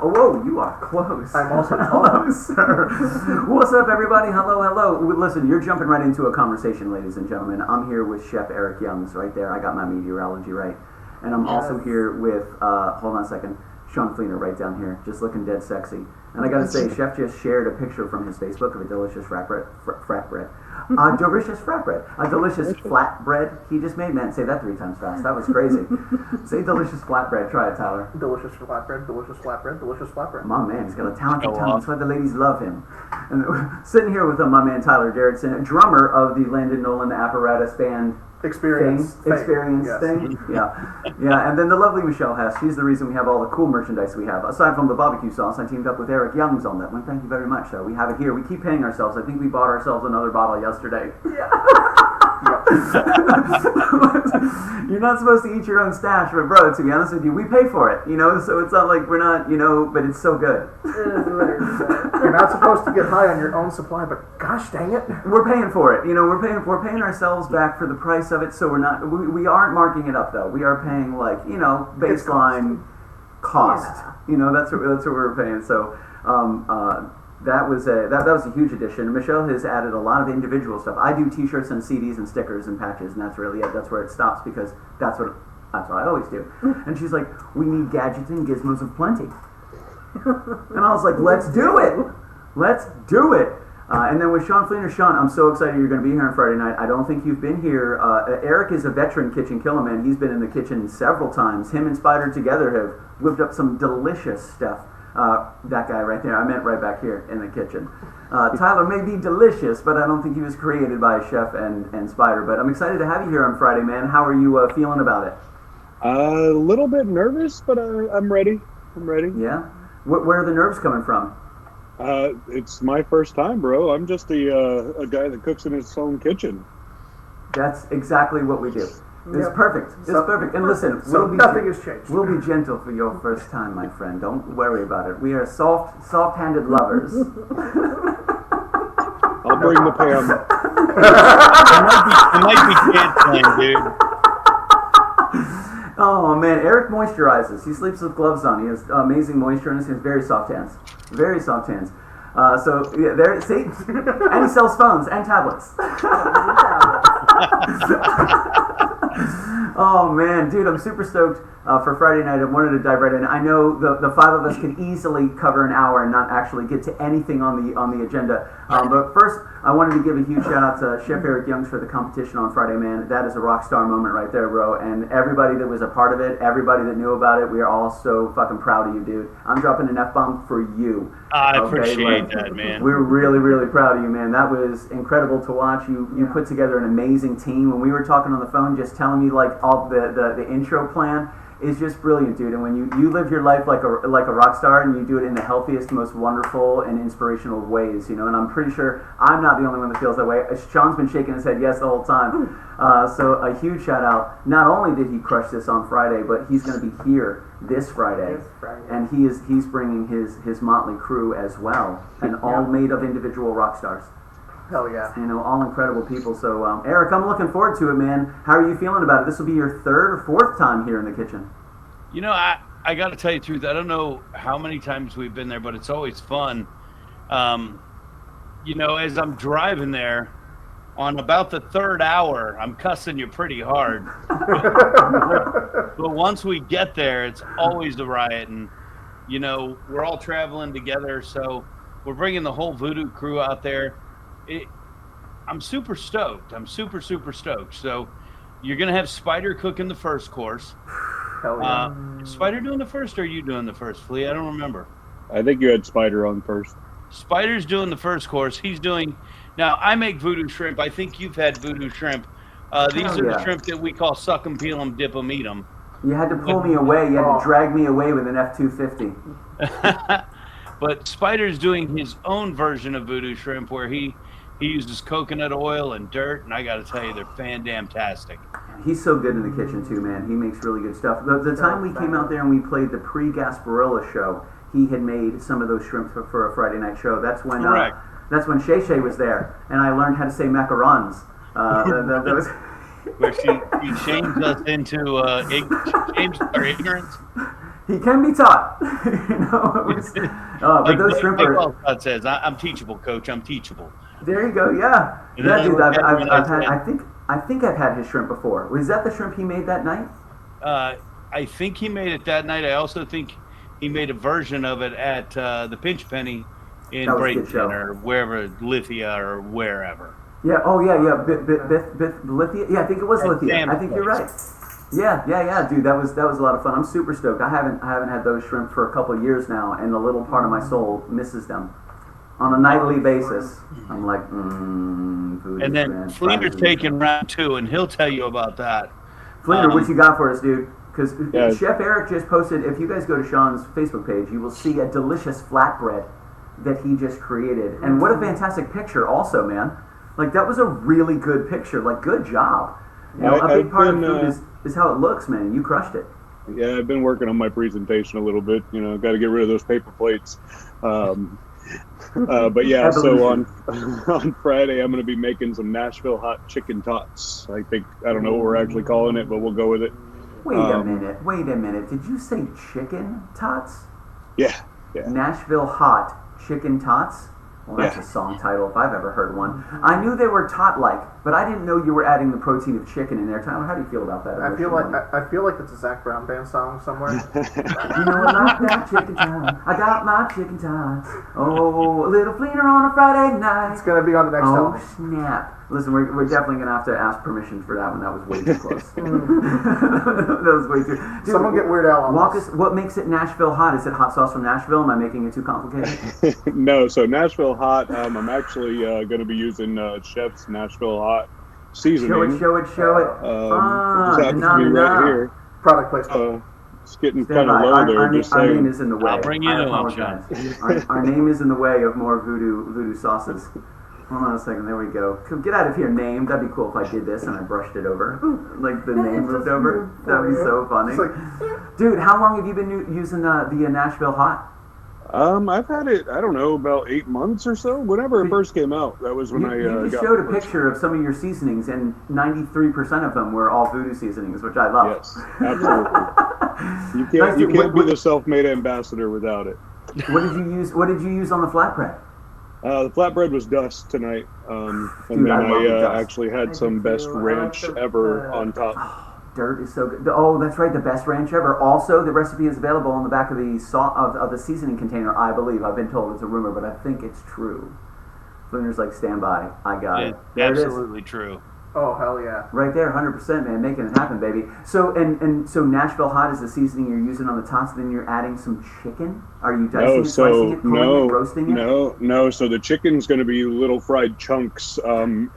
Oh, whoa, you are close. I'm also hello, sir. What's up, everybody? Hello, hello. Listen, you're jumping right into a conversation, ladies and gentlemen. I'm here with Chef Eric Youngs right there. I got my meteorology right. And I'm also here with, hold on a second, Sean Fleener right down here, just looking dead sexy. And I gotta say, Chef just shared a picture from his Facebook of a delicious frat bread. Delicious flatbread he just made. Man, say that 3 times fast. That was crazy. Say delicious flatbread. Try it, Tyler. Delicious flatbread, delicious flatbread, delicious flatbread. My man, he's got a talented tongue. That's why the ladies love him. And sitting here with my man Tyler Gerritsen, drummer of the Landon Nolan Apparatus Band. Experience thing. Yeah. And then the lovely Michelle Hess. She's the reason we have all the cool merchandise we have. Aside from the barbecue sauce, I teamed up with Eric Youngs on that one. Thank you very much, sir. We have it here. We keep paying ourselves. I think we bought ourselves another bottle yesterday. Yeah. You're not supposed to eat your own stash, but bro, to be honest with you, we pay for it, so it's not like we're not, but it's so good. You're not supposed to get high on your own supply, but gosh dang it, we're paying for it. We're paying ourselves back for the price of it, so we aren't marking it up though. We are paying baseline cost. Yeah. That's what we're paying. So that was a huge addition. Michelle has added a lot of individual stuff. I do T-shirts and CDs and stickers and patches, and that's really it. That's where it stops because that's what I always do. And she's like, "We need gadgets and gizmos of plenty." And I was like, "Let's do it! Let's do it!" And then with Sean Fleener, Sean, I'm so excited you're going to be here on Friday night. I don't think you've been here. Eric is a veteran KitchenKillaz man. He's been in the kitchen several times. Him and Spider together have whipped up some delicious stuff. That guy right there, I meant right back here in the kitchen. Tyler may be delicious, but I don't think he was created by a chef and Spider. But I'm excited to have you here on Friday, man. How are you feeling about it? A little bit nervous, but I'm ready. Yeah? Where are the nerves coming from? It's my first time, bro. I'm just a guy that cooks in his own kitchen. That's exactly what we do. It's perfect. It's perfect. And listen, nothing has changed. We'll be gentle for your first time, my friend. Don't worry about it. We are soft-handed lovers. I'll bring the Pam. I might be canceling, dude. Oh man, Eric moisturizes. He sleeps with gloves on. He has amazing moisture, and he has very soft hands. Very soft hands. So yeah, there. See, and he sells phones and tablets. Oh man, dude, I'm super stoked for Friday night. I wanted to dive right in. I know the 5 of us can easily cover an hour and not actually get to anything on the agenda. But first, I wanted to give a huge shout out to Chef Eric Youngs for the competition on Friday, man. That is a rock star moment right there, bro. And everybody that was a part of it, everybody that knew about it, we are all so fucking proud of you, dude. I'm dropping an F-bomb for you. I appreciate that, man. We're really, really proud of you, man. That was incredible to watch. You put together an amazing team. When we were talking on the phone, just telling me like all the intro plan is just brilliant, dude. And when you live your life like a rock star, and you do it in the healthiest, most wonderful and inspirational ways, and I'm pretty sure I'm not the only one that feels that way. Sean's been shaking his head yes the whole time. So a huge shout out. Not only did he crush this on Friday, but he's going to be here this Friday. And he's bringing his motley crew as well, and all made of individual rock stars. Hell yeah. All incredible people. So, Eric, I'm looking forward to it, man. How are you feeling about it? This will be your 3rd or 4th time here in the kitchen. I got to tell you the truth. I don't know how many times we've been there, but it's always fun. As I'm driving there, on about the 3rd hour, I'm cussing you pretty hard. But once we get there, it's always a riot. And, we're all traveling together, so we're bringing the whole Voo Doo Crew out there. I'm super stoked. I'm super, super stoked. So you're going to have Spider cooking the first course. Hell yeah. Spider doing the first, or are you doing the first, Flea? I don't remember. I think you had Spider on first. Spider's doing the first course. He's doing... Now, I make voodoo shrimp. I think you've had voodoo shrimp. These are the shrimp that we call suck 'em, peel 'em, dip 'em, eat 'em. You had to pull me away. You had to drag me away with an F-250. But Spider's doing his own version of Voodoo Shrimp where he uses coconut oil and dirt, and I got to tell you, they're fan-damn-tastic. He's so good in the kitchen too, man. He makes really good stuff. The time we came out there and we played the pre-Gasparilla show, he had made some of those shrimp for a Friday night show. That's when Shay Shay was there, and I learned how to say macarons. That was where she shames us into shames our ignorance. He can be taught. But those shrimp are. God says, "I'm teachable, Coach. I'm teachable." There you go. Yeah, yeah, dude. I've had. I think I've had his shrimp before. Was that the shrimp he made that night? I think he made it that night. I also think he made a version of it at the Pinch Penny in Bradenton or wherever, Lithia or wherever. Yeah. Oh, yeah. Lithia. Yeah, I think it was Lithia. I think you're right. Yeah, dude. That was a lot of fun. I'm super stoked. I haven't had those shrimp for a couple of years now, and a little part of my soul misses them. On a nightly basis, I'm like, food. And then Fleener's taking round 2, and he'll tell you about that. Fleener, what you got for us, dude? Because Chef Eric just posted, if you guys go to Sean's Facebook page, you will see a delicious flatbread that he just created. And what a fantastic picture also, man. Like, that was a really good picture. Like, good job. You know, a big part of food is how it looks, man. You crushed it. Yeah, I've been working on my presentation a little bit. You know, got to get rid of those paper plates. But yeah, so on Friday, I'm going to be making some Nashville hot chicken tots. I don't know what we're actually calling it, but we'll go with it. Wait a minute. Did you say chicken tots? Yeah. Nashville hot chicken tots? Well, that's a song title if I've ever heard one. I knew they were tot-like, but I didn't know you were adding the protein of chicken in there. Tyler, how do you feel about that? I feel like it's a Zac Brown band song somewhere. You know I like that chicken tots. I got my chicken tots. Oh, a little fleener on a Friday night. It's gonna be on the next album. Oh snap! Listen, we're definitely gonna have to ask permission for that one. That was way too close. That was way too. Dude, someone get Weird Al on walk us. What makes it Nashville hot? Is it hot sauce from Nashville? Am I making it too complicated? No. So Nashville hot. I'm actually going to be using Chef's Nashville hot seasoning. Show it. Just happens to be right here. Product placement. It's getting kind of low there. Our name is in the way. I'll bring you in, apologize. Our name is in the way of more voodoo sauces. Hold on a second. There we go. Get out of here, name. That'd be cool if I did this and I brushed it over. Like the name moved over. That'd be so funny. Dude, how long have you been using the Nashville hot? I've had it, I don't know, about 8 months or so. Whenever it first came out, that was when you just showed a picture of some of your seasonings, and 93% of them were all voodoo seasonings, which I love. Yes, absolutely. You can't be the self-made ambassador without it. What did you use? What did you use on the flatbread? The flatbread was dust tonight, and Dude, then I dust. Actually had some best ranch ever on top. Dirt is so good. Oh, that's right, the best ranch ever. Also, the recipe is available on the back of the of the seasoning container, I believe. I've been told it's a rumor, but I think it's true. Fleener's like, stand by. I got it. There Absolutely it is. True. Oh, hell yeah. Right there, 100%, man. Making it happen, baby. So, and so Nashville hot is the seasoning you're using on the tots, then you're adding some chicken? Are you dicing slicing it, pulling it, roasting it? No. So the chicken's going to be little fried chunks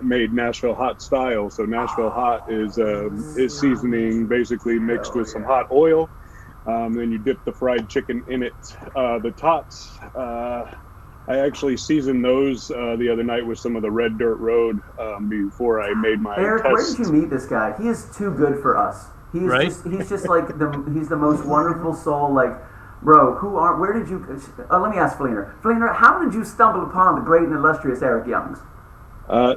made Nashville hot style. So Nashville hot is seasoning basically mixed with some hot oil. Then you dip the fried chicken in it. The tots... I actually seasoned those the other night with some of the Red Dirt Road before I made my Eric, test. where did you meet this guy? He is too good for us. He's just like he's the most wonderful soul. Like, bro, where did you? Let me ask Fleener. Fleener, how did you stumble upon the great and illustrious Eric Youngs?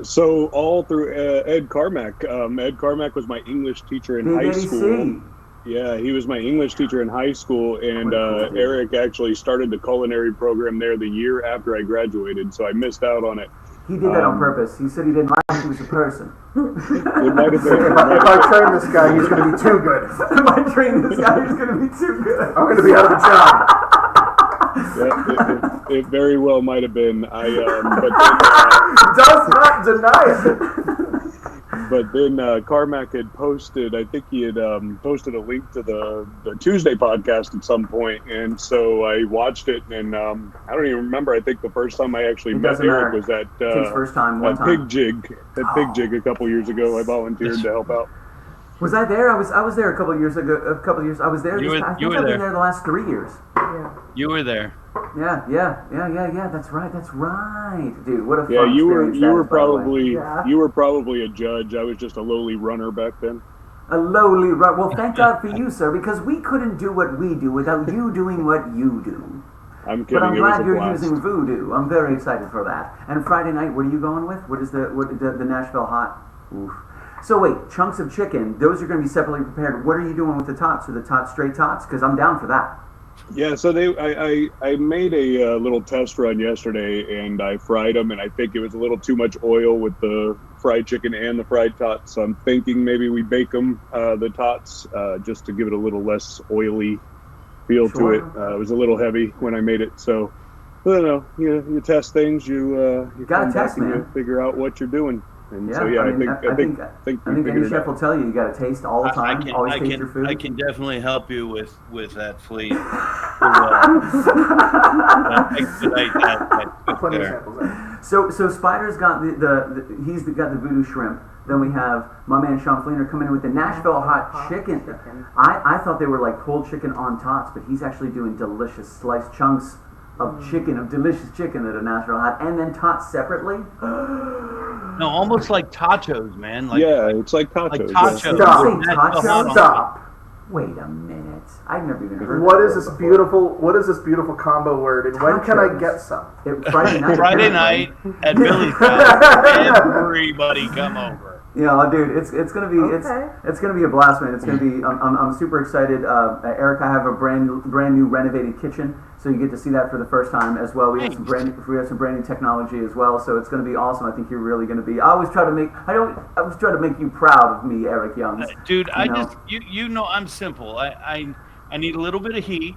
So all through Ed Carmack. Ed Carmack was my English teacher in high school. Yeah, he was my English teacher in high school, and Eric actually started the culinary program there the year after I graduated, so I missed out on it. He did that on purpose. He said he didn't like he was a person. It might have been. If I train this guy, he's going to be too good. If I train this guy, he's going to be too good. I'm going to be out of a job. Yeah, it very well might have been. Does not deny it. But then Carmack had posted, I think he had posted a link to the Tuesday podcast at some point, and so I watched it, and I don't even remember. I think the first time I actually met Eric was at first time, Pig Jig. At Pig Jig a couple years ago. I volunteered to help out. Was I there? I was there a couple of years ago. I was there. You I were think I've been there the last 3 years. Yeah. You were there. Yeah. That's right, dude. What a fun Yeah, you experience that were is, by the way. probably Yeah. you were probably a judge. I was just a lowly runner back then. A lowly run. Well, thank God for you, sir, because we couldn't do what we do without you doing what you do. I'm kidding. But I'm it was glad a you're blast. using Voo Doo. I'm very excited for that. And Friday night, what are you going with? What is the Nashville hot? Oof. So wait, chunks of chicken. Those are going to be separately prepared. What are you doing with the tots? Are the tots straight tots? Because I'm down for that. Yeah, so I made a little test run yesterday, and I fried them, and I think it was a little too much oil with the fried chicken and the fried tots. So I'm thinking maybe we bake them, the tots, just to give it a little less oily feel to it. It was a little heavy when I made it, so I don't know. You test things, you gotta come test, back and man. you figure out what you're doing. And Yeah, so yeah, I think I think we any figured it chef out. will tell you got to taste all the time. Always taste your food. I can definitely help you with that fleet. Expedite that Plenty of there. samples there. So Spider's got he's got the voodoo shrimp. Then we have my man Sean Fleener coming in with the Nashville hot chicken. I thought they were like pulled chicken on tots, but he's actually doing delicious sliced chunks of chicken, of delicious chicken at a Nashville hot, and then tots separately. No, almost like tachos, man. Like, Yeah, it's like tacos. like yeah. tachos. Stop. Say That's the hot tachos? on Stop. Wait a minute, I've never even heard. What of is this before. beautiful? What is this beautiful combo word? And when can I Tachos. get some? Friday night. Friday night at Billy's house. Everybody come over. Yeah, dude, it's gonna be Okay. it's gonna be a blast, man. It's gonna be. I'm super excited. Eric, I have a brand new renovated kitchen, so you get to see that for the first time as well. We have some brand new technology as well, so it's gonna be awesome. I think you're really gonna be. I always try to make you proud of me, Eric Youngs. Dude, know? you know I'm simple. I need a little bit of heat,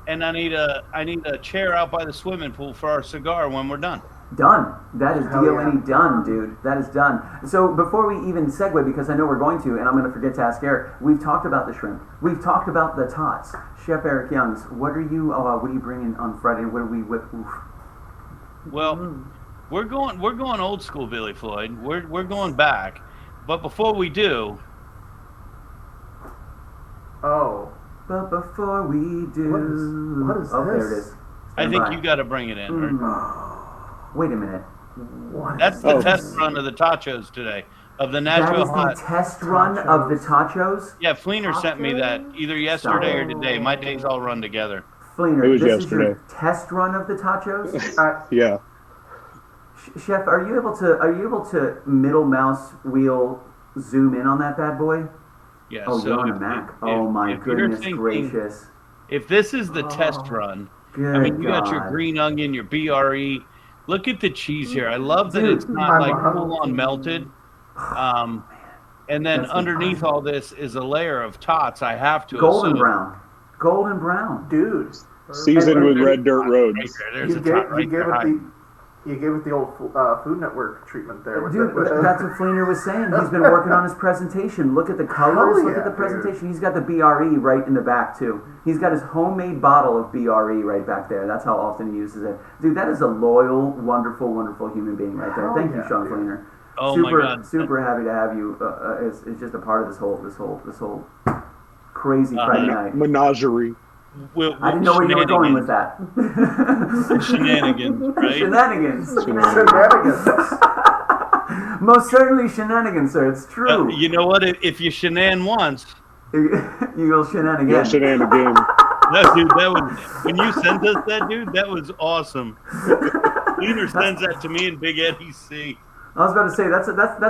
and I need a chair out by the swimming pool for our cigar when we're done. Done. That is Hell DONE yeah. done, dude. That is done. So before we even segue, because I know we're going to, and I'm going to forget to ask Eric, we've talked about the shrimp. We've talked about the tots. Chef Eric Youngs, what are you bringing on Friday? What are we with? Well, we're going old school, Billy Floyd. We're going back, but before we do, Oh, But before we do... What is oh, this? there it is. I Stand think by. you got to bring it in. Right? Wait a minute. what? That's the Oh. test run of the tachos today, of the That Nashville is the hot. test run of the tachos? Yeah, Fleener sent me that either yesterday or today. My days all run together. Fleener, It was this is your yesterday. test run of the tachos? Yeah. Chef, are you able to middle mouse wheel zoom in on that bad boy? Yeah. Oh, so you're on a if- Mac. if- Oh my if you're goodness thinking- gracious. If this is the test run, Good I mean, you God. got your green onion, your BRE. Look at the cheese here. I love that Dude, it's not I'm like hungry. full on melted. And then That's underneath all this is a layer of tots. I have to Golden assume. brown. Golden brown. Dude, Seasoned with red dirt Right roads. there. There's you a gave, tot right there. you gave it the old Food Network treatment there. with Dude, the- that's what Fleener was saying. He's been working on his presentation. Look at the colors. Hell Look at yeah, the dude. presentation. He's got the BRE right in the back, too. He's got his homemade bottle of BRE right back there. That's how often he uses it. Dude, that is a loyal, wonderful, wonderful human being right there. Hell Thank you, yeah, Sean dude. Fleener. Oh super, my God. super happy to have you. It's just a part of this whole crazy Friday night. Menagerie. I didn't know where you were going with that. Shenanigans, right? Shenanigans. Shenanigans. Most certainly shenanigans, sir. It's true. You know what? If you shenan once, You will shenan Yeah, again. shenanigans. that dude, that was when you sent us that, dude. That was awesome. Fleener sends that to me and Big Eddie C. I was about to say that's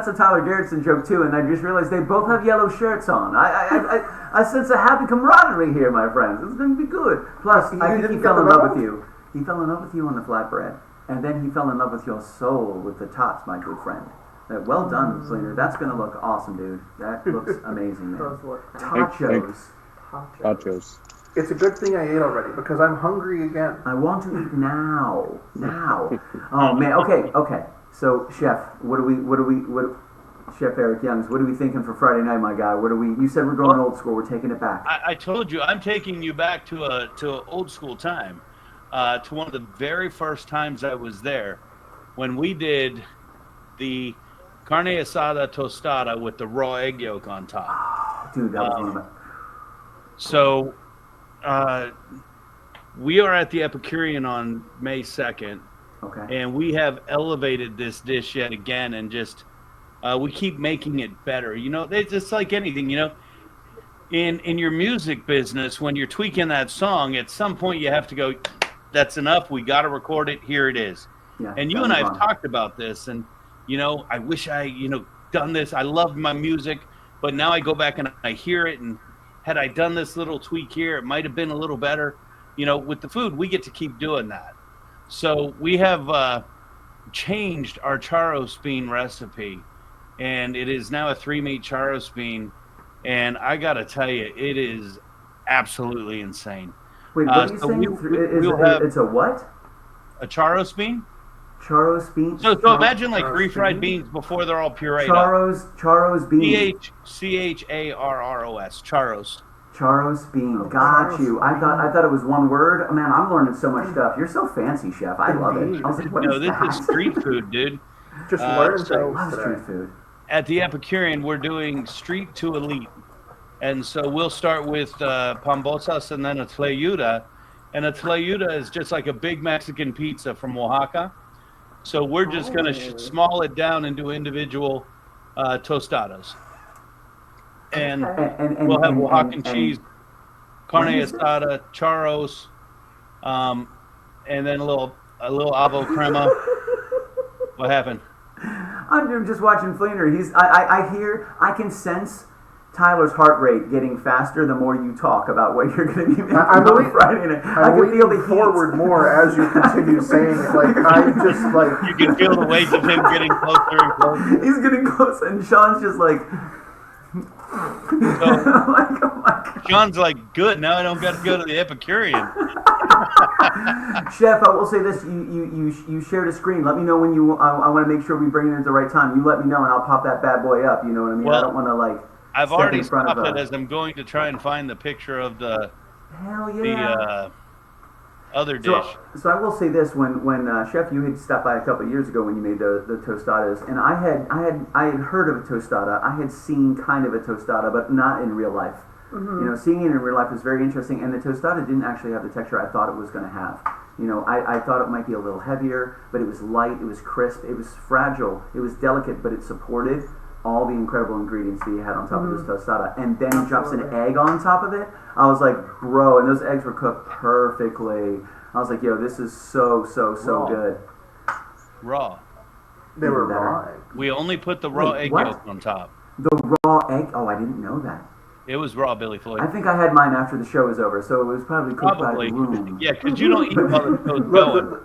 a Tyler Garrettson joke too, and I just realized they both have yellow shirts on. I sense a happy camaraderie here, my friends. It's going to be good. Plus, I think he didn't fell get in the love medal? with you. He fell in love with you on the flatbread, and then he fell in love with your soul with the tots, my good friend. Well done, Fleener. That's going to look awesome, dude. That looks amazing, man. Those look Tachos. Tachos. It's a good thing I ate already because I'm hungry again. I want to eat now. Now. Oh man. Okay. So, Chef, Chef Eric Youngs, what are we thinking for Friday night, my guy? You said we're going old school. We're taking it back. I told you I'm taking you back to a old school time, to one of the very first times I was there, when we did the carne asada tostada with the raw egg yolk on top. dude, that was one of my... So, we are at the Epicurean on May 2nd. Okay. And we have elevated this dish yet again, and just we keep making it better. You know, it's just like anything. You know, in your music business, when you're tweaking that song, at some point you have to go, "That's enough. We got to record it. Here it is." Yeah, and you and I have talked about this, and you know, I wish I done this. I loved my music, but now I go back and I hear it, and had I done this little tweak here, it might have been a little better. You know, with the food, we get to keep doing that. So we have changed our charros bean recipe, and it is now a 3-meat charros bean. And I got to tell you, it is absolutely insane. Wait, what are you saying? It's a what? A charros bean? Charros bean? So imagine like refried beans before they're all pureed Charros bean. Charros. Charros. Charros bean. Got you. I thought it was one word. Man, I'm learning so much stuff. You're so fancy, chef. I love it. I was like, what is that? This is street food, dude. Just learn I love street food. At the Epicurean, we're doing street to elite. And so we'll start with pambosas and then a tlayuda. And a tlayuda is just like a big Mexican pizza from Oaxaca. So we're just going to small it down into individual tostadas. And we'll have Oaxacan cheese, carne asada, charros, and then a little avo crema. What happened? I'm just watching Fleener. I can sense Tyler's heart rate getting faster the more you talk about what you're going to be making on Friday night. I can feel the forward more as you continue saying it. Like I just like you can feel the weight of him getting closer and closer. He's getting close, and Sean's just like. Oh my Sean's like, good. Now I don't got to go to the Epicurean. Chef, I will say this: you shared a screen. Let me know when you. I want to make sure we bring it at the right time. You let me know, and I'll pop that bad boy up. You know what I mean? Well, I don't want to like. I've already stopped it as I'm going to try and find the picture of the. Hell yeah. The other dish. So I will say this: when Chef, you had stopped by a couple of years ago when you made the tostadas, and I had heard of a tostada. I had seen kind of a tostada, but not in real life. Mm-hmm. You know, seeing it in real life is very interesting, and the tostada didn't actually have the texture I thought it was going to have. You know, I thought it might be a little heavier, but it was light, it was crisp, it was fragile, it was delicate, but it supported all the incredible ingredients that you had on top of this tostada. And then he drops an egg on top of it. I was like, bro, and those eggs were cooked perfectly. I was like, yo, this is so good. Raw. They were raw. We only put the raw egg yolk on top. The raw egg? Oh, I didn't know that. It was raw, Billy Floyd. I think I had mine after the show was over, so it was probably cooked by the room. Yeah, because you don't eat while the show's going.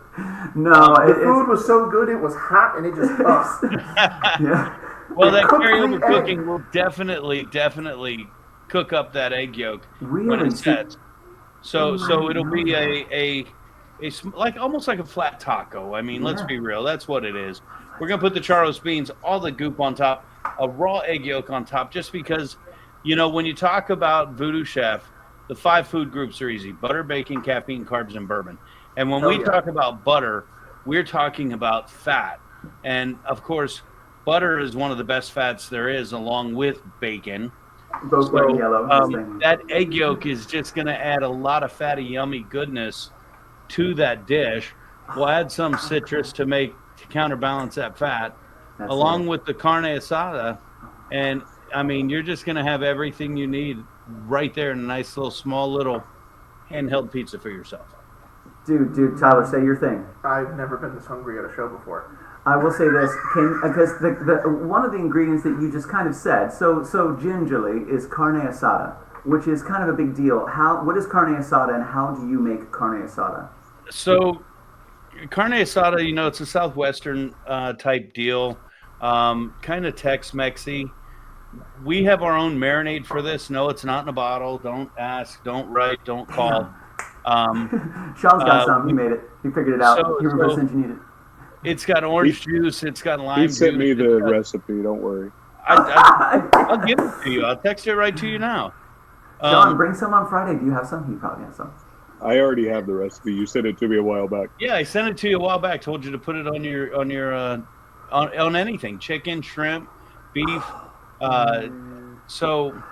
No, the food was so good, it was hot, and it just yeah. Well, that carryover cooking will definitely cook up that egg yolk when it sets. So it'll be a like almost like a flat taco. I mean, let's be real. That's what it is. We're gonna put the charros beans, all the goop on top, a raw egg yolk on top, just because. You know, when you talk about Voodoo Chef, the 5 food groups are easy: butter, bacon, caffeine, carbs, and bourbon. And when we talk about butter, we're talking about fat. And, of course, butter is one of the best fats there is, along with bacon. Both white and yellow. That egg yolk is just going to add a lot of fatty, yummy goodness to that dish. We'll add some citrus to counterbalance that fat, along with the carne asada. And I mean, you're just going to have everything you need right there in a nice little, small little handheld pizza for yourself. Dude, Tyler, say your thing. I've never been this hungry at a show before. I will say this, because one of the ingredients that you just kind of said, so gingerly, is carne asada, which is kind of a big deal. What is carne asada, and how do you make carne asada? So, carne asada, you know, it's a Southwestern type deal, kind of Tex-Mexy. We have our own marinade for this. No, it's not in a bottle. Don't ask. Don't write. Don't call. Sean's got some. He made it. He figured it out. He reverse engineered it. It's got orange juice. It's got lime juice. He sent me the recipe. Don't worry. I'll give it to you. I'll text it right to you now. Sean, bring some on Friday. Do you have some? He probably has some. I already have the recipe. You sent it to me a while back. Yeah, I sent it to you a while back. Told you to put it on anything: chicken, shrimp, beef. So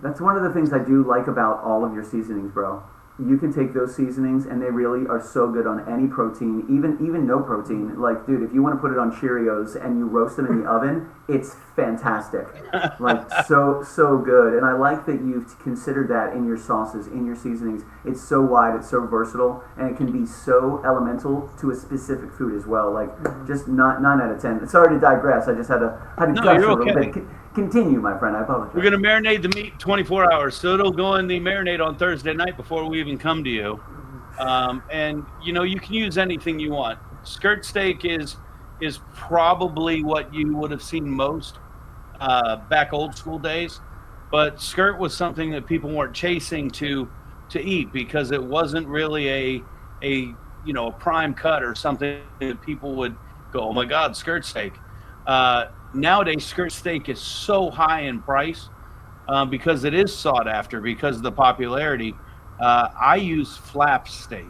That's one of the things I do like about all of your seasonings, bro. You can take those seasonings and they really are so good on any protein, even no protein. Like, dude, if you want to put it on Cheerios and you roast them in the oven, it's fantastic. Like, so good. And I like that you've considered that in your sauces, in your seasonings. It's so wide, it's so versatile, and it can be so elemental to a specific food as well. Like, just 9 out of 10. Sorry to digress. I just had to gush a little bit. Continue, my friend. I apologize. We're going to marinate the meat 24 hours, so it'll go in the marinade on Thursday night before we even come to you. And you can use anything you want. Skirt steak is probably what you would have seen most back old school days, but skirt was something that people weren't chasing to eat because it wasn't really a prime cut or something that people would go, oh my God, skirt steak. Nowadays, skirt steak is so high in price because it is sought after because of the popularity. I use flap steak.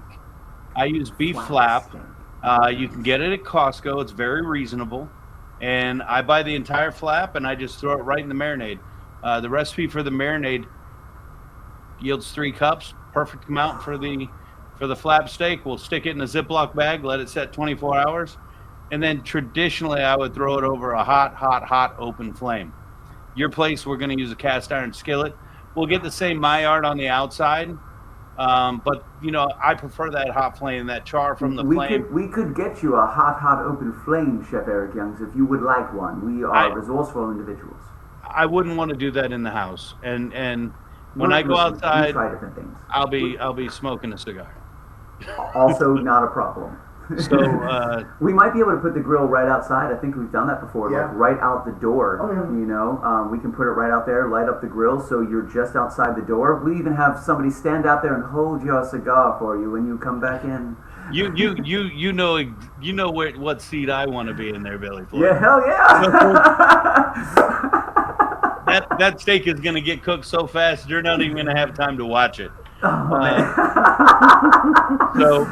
I use beef flap. You can get it at Costco. It's very reasonable. And I buy the entire flap and I just throw it right in the marinade. The recipe for the marinade yields 3 cups. Perfect amount for the flap steak. We'll stick it in a Ziploc bag, let it set 24 hours. And then traditionally, I would throw it over a hot open flame. Your place, we're going to use a cast iron skillet. We'll get the same Maillard on the outside, but I prefer that hot flame, that char from the flame. We could get you a hot open flame, Chef Eric Youngs, if you would like one. We are resourceful individuals. I wouldn't want to do that in the house, and when I go outside, try different things. I'll be smoking a cigar. Also, not a problem. So we might be able to put the grill right outside. I think we've done that before, like right out the door. Oh, yeah. We can put it right out there, light up the grill, so you're just outside the door. We even have somebody stand out there and hold your cigar for you when you come back in. You know what seat I want to be in there, Billy. For. Yeah, hell yeah. that steak is going to get cooked so fast you're not even going to have time to watch it. So.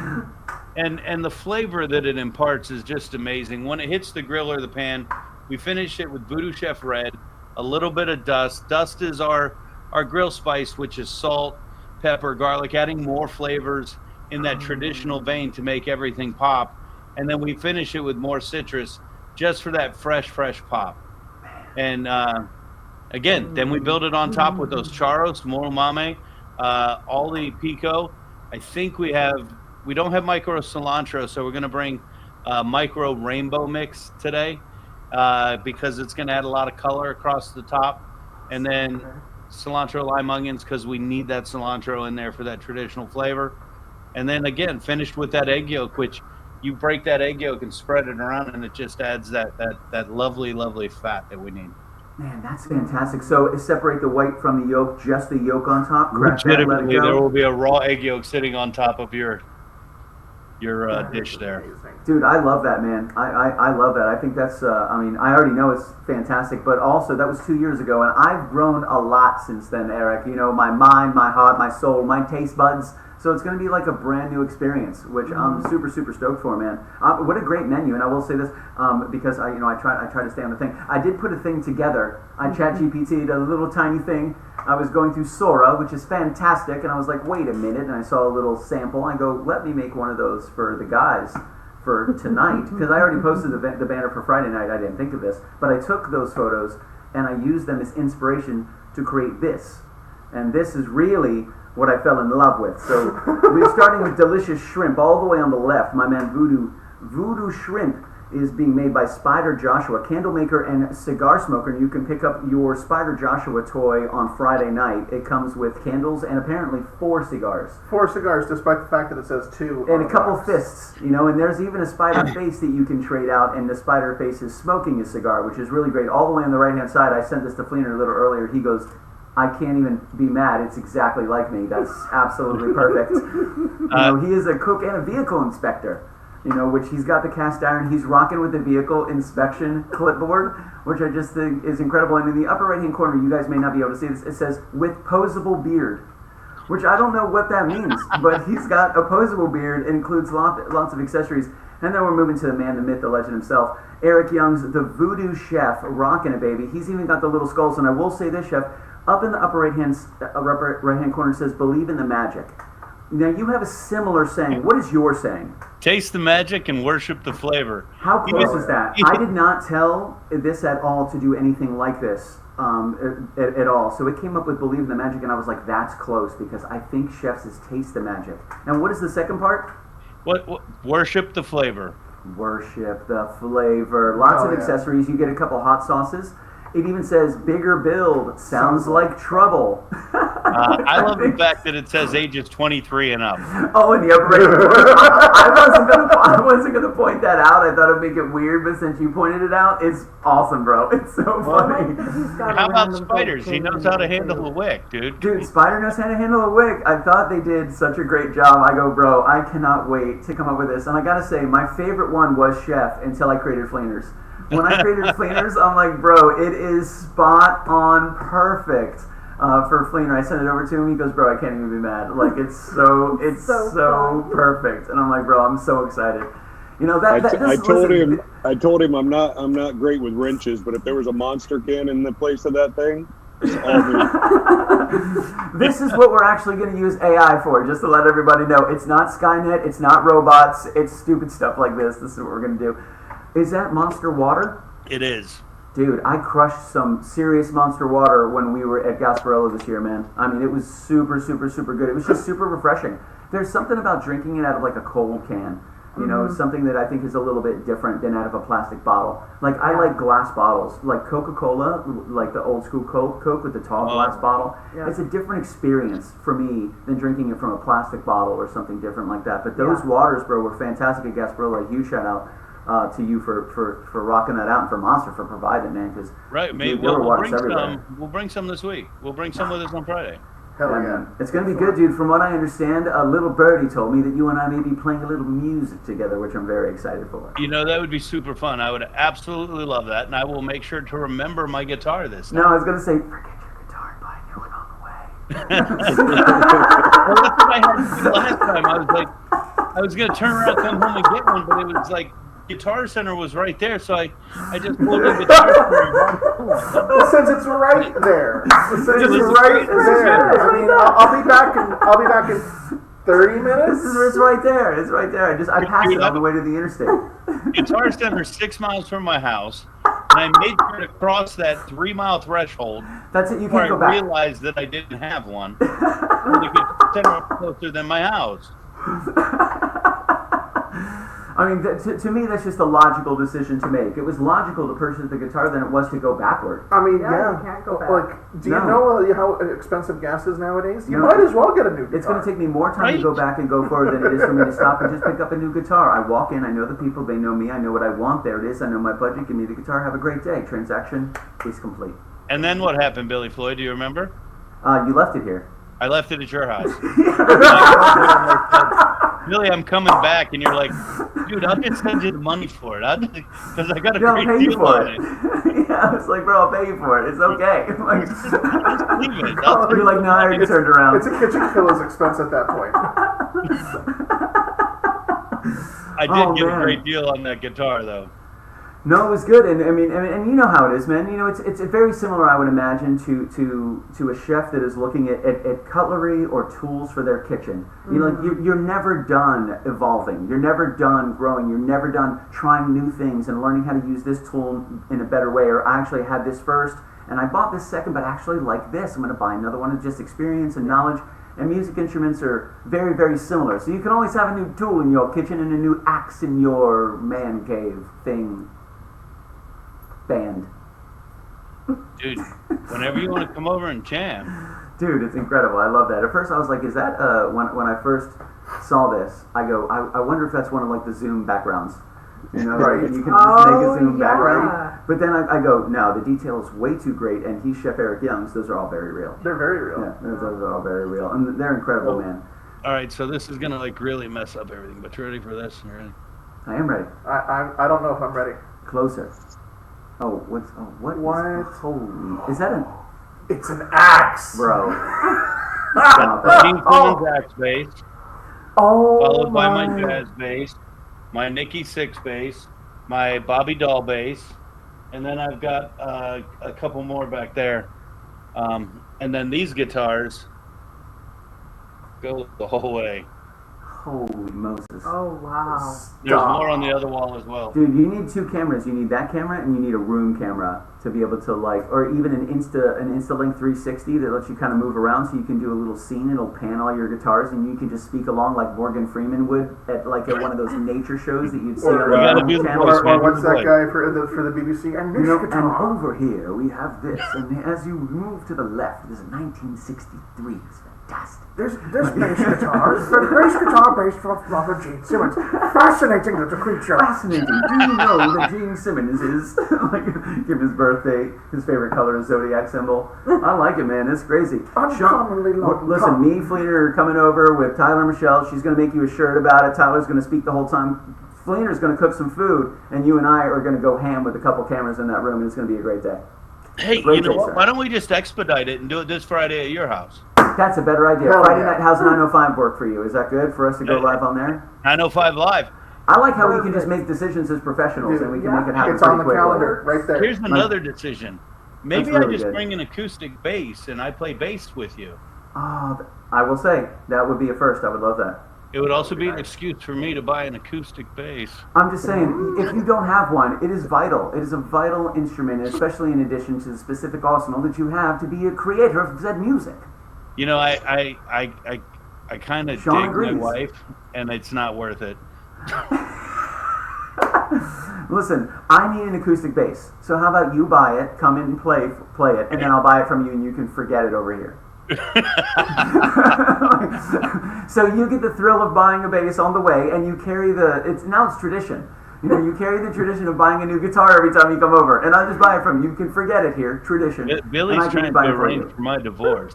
And the flavor that it imparts is just amazing. When it hits the grill or the pan, we finish it with Voodoo Chef Red, a little bit of dust. Dust is our grill spice, which is salt, pepper, garlic, adding more flavors in that traditional vein to make everything pop. And then we finish it with more citrus just for that fresh pop. And again, then we build it on top with those charros, moro mame, all the pico. I think we don't have micro cilantro, so we're going to bring micro rainbow mix today because it's going to add a lot of color across the top. And then cilantro lime onions because we need that cilantro in there for that traditional flavor. And then again, finished with that egg yolk, which you break that egg yolk and spread it around, and it just adds that lovely fat that we need. Man, that's fantastic. So separate the white from the yolk, just the yolk on top. Crack that, let it go. There will be a raw egg yolk sitting on top of your dish there. Dude, I love that, man. I love that. I think that's, I already know it's fantastic, but also that was 2 years ago, and I've grown a lot since then, Eric. My mind, my heart, my soul, my taste buds. So it's going to be like a brand new experience, which I'm super stoked for, man. What a great menu, and I will say this because I try to stay on the thing. I did put a thing together. I ChatGPT'd a little tiny thing. I was going through Sora, which is fantastic, and I was like, wait a minute, and I saw a little sample. I go, let me make one of those for the guys for tonight, because I already posted the banner for Friday night. I didn't think of this, but I took those photos and I used them as inspiration to create this, and this is really what I fell in love with. So we're starting with delicious shrimp all the way on the left. My man Voodoo Shrimp is being made by Spider Joshua, candle maker and cigar smoker. And you can pick up your Spider Joshua toy on Friday night. It comes with candles and apparently 4 cigars. 4 cigars, despite the fact that it says 2. And a couple fists, and there's even a spider face that you can trade out, and the spider face is smoking a cigar, which is really great. All the way on the right-hand side, I sent this to Fleener a little earlier. He goes, I can't even be mad. It's exactly like me. That's absolutely perfect. He is a cook and a vehicle inspector, which he's got the cast iron. He's rocking with the vehicle inspection clipboard, which I just think is incredible. And in the upper right-hand corner, you guys may not be able to see this, it says, with posable beard, which I don't know what that means, but he's got a posable beard. It includes lots of accessories. And then we're moving to the man, the myth, the legend himself, Eric Youngs, the Voodoo Chef, rocking it, baby. He's even got the little skulls. And I will say this, Chef, Up in the upper right hand corner, it says "Believe in the magic." Now you have a similar saying. What is your saying? Taste the magic and worship the flavor. How close is that? I did not tell this at all to do anything like this at all. So it came up with "Believe in the magic," and I was like, "That's close," because I think chefs is taste the magic. And what is the second part? What worship the flavor. Worship the flavor. Lots of accessories. You get a couple hot sauces. It even says "bigger build." Sounds like trouble. I love the fact that it says ages 23 and up. Oh, in the upper right corner. I wasn't gonna point that out. I thought it'd make it weird, but since you pointed it out, it's awesome, bro. It's so funny. How about spiders? He knows how to handle a wick, dude. Dude, Spider knows how to handle a wick. I thought they did such a great job. I go, bro, I cannot wait to come up with this. And I gotta say, my favorite one was Chef until I created Flaners. When I created Flaners, I'm like, bro, it is spot on perfect for Flaner. I sent it over to him. He goes, bro, I can't even be mad. Like, it's so perfect. And I'm like, bro, I'm so excited. You know that. I told him I'm not great with wrenches, but if there was a monster can in the place of that thing, it's all me. This is what we're actually going to use AI for, just to let everybody know. It's not Skynet. It's not robots. It's stupid stuff like this. This is what we're going to do. Is that Monster Water? It is. Dude, I crushed some serious Monster Water when we were at Gasparilla this year, man. I mean, it was super, super, super good. It was just super refreshing. There's something about drinking it out of like a cold can. You know, something that I think is a little bit different than out of a plastic bottle. Like, I like glass bottles. Like Coca-Cola, like the old school Coke with the tall glass bottle. Yeah. It's a different experience for me than drinking it from a plastic bottle or something different like that. But those waters, bro, were fantastic at Gasparilla. Huge shout out to you for rocking that out, and for Monster for providing, man. Because we'll bring some this week. We'll bring some with us on Friday. Hell yeah. It's going to be good, dude. From what I understand, a little birdie told me that you and I may be playing a little music together, which I'm very excited for. You know, that would be super fun. I would absolutely love that, and I will make sure to remember my guitar this time. No, I was going to say, forget your guitar and buy a new one on the way. Well, that's what I had to do last time. I was like, I was going to turn around, come home, and get one, but it was like, Guitar Center was right there, so I just pulled the Guitar Center. Well, since it's right there. Since it's right there. I mean, I'll be back in 30 minutes. It's right there. It's right there. I passed it on the way to the interstate. Guitar Center is 6 miles from my house, and I made sure to cross that 3-mile threshold. That's it. You can't go back. I realized that I didn't have one. The Guitar Center was closer than my house. I mean, to me, that's just a logical decision to make. It was logical to purchase the guitar than it was to go backward. I mean, you can't go back. Like, do you know how expensive gas is nowadays? You might as well get a new guitar. It's going to take me more time to go back and go forward than it is for me to stop and just pick up a new guitar. I walk in, I know the people, they know me, I know what I want, there it is, I know my budget, give me the guitar, have a great day. Transaction is complete. And then what happened, Billy Floyd? Do you remember? You left it here. I left it at your house. Billy, I'm coming back, and you're like, dude, I'll just send you the money for it. Because I got a great deal on it. Yeah, I was like, bro, I'll pay you for it. It's okay. Like, just leave it. You're like, no, I already turned around. It's a KitchenKillaz expense at that point. I did get a great deal on that guitar, though. No, it was good, and I mean, you know how it is, man. You know, it's very similar, I would imagine, to a chef that is looking at cutlery or tools for their kitchen. You know, like you're never done evolving. You're never done growing. You're never done trying new things and learning how to use this tool in a better way. Or I actually had this first, and I bought this second, but I actually like this. I'm going to buy another one of just experience and knowledge. And music instruments are very, very similar. So you can always have a new tool in your kitchen and a new axe in your man cave thing. Band. Dude, whenever you want to come over and jam. Dude, it's incredible. I love that. At first I was like, is that, when I first saw this, I go, I wonder if that's one of like the Zoom backgrounds. You know, right. You can just make a Zoom background. But then I go, no, the detail is way too great, and he's Chef Eric Young's. Those are all very real. They're very real. Yeah, those are all very real. And they're incredible, man. All right, so this is going to like really mess up everything, but you ready for this? You ready? I am ready. I don't know if I'm ready. Closer. Oh, what? Holy, is that an? It's an axe, bro. Stop it. King Clemens axe bass. Oh, followed by my jazz bass, my Nikki Six bass, my Bobby Doll bass, and then I've got a couple more back there. And then these guitars go the whole way. Holy Moses. Oh, wow. There's more on the other wall as well. Dude, you need 2 cameras. You need that camera and you need a room camera to be able to or even an Insta-Link 360 that lets you kind of move around so you can do a little scene. It'll pan all your guitars and you can just speak along like Morgan Freeman would at one of those nature shows that you'd see on the channel. Or what's that guy for the BBC? And and over here we have this, and as you move to the left, there's a 1963. It's fantastic. This bass guitar is the bass guitar based off Robert Gene Simmons. Fascinating little creature. Fascinating. Do you know that Gene Simmons is give his birthday, his favorite color is zodiac symbol? I like it, man. It's crazy. Uncommonly long. Listen, me, Fleener, are coming over with Tyler and Michelle. She's going to make you a shirt about it. Tyler's going to speak the whole time. Fleener's going to cook some food, and you and I are going to go ham with a couple cameras in that room, and it's going to be a great day. Hey, you know what? Why don't we just expedite it and do it this Friday at your house? That's a better idea. Friday night, how's 905 work for you? Is that good for us to go live on there? 905 Live. I like how we can just make decisions as professionals and we can make it happen. It's on the calendar right there. Here's another decision. Maybe really I just good. bring an acoustic bass and I play bass with you. Oh, I will say, that would be a first. I would love that. It would also be an excuse for me to buy an acoustic bass. I'm just saying, if you don't have one, it is vital. It is a vital instrument, especially in addition to the specific arsenal that you have to be a creator of said music. You know, I kind of dig my wife, and it's not worth it. Listen, I need an acoustic bass. So how about you buy it, come in and play it, and then I'll buy it from you and you can forget it over here. So you get the thrill of buying a bass on the way, and you carry it's tradition. You know, you carry the tradition of buying a new guitar every time you come over, and I'll just buy it from you. You can forget it here, tradition. Billy's trying to arrange for my divorce.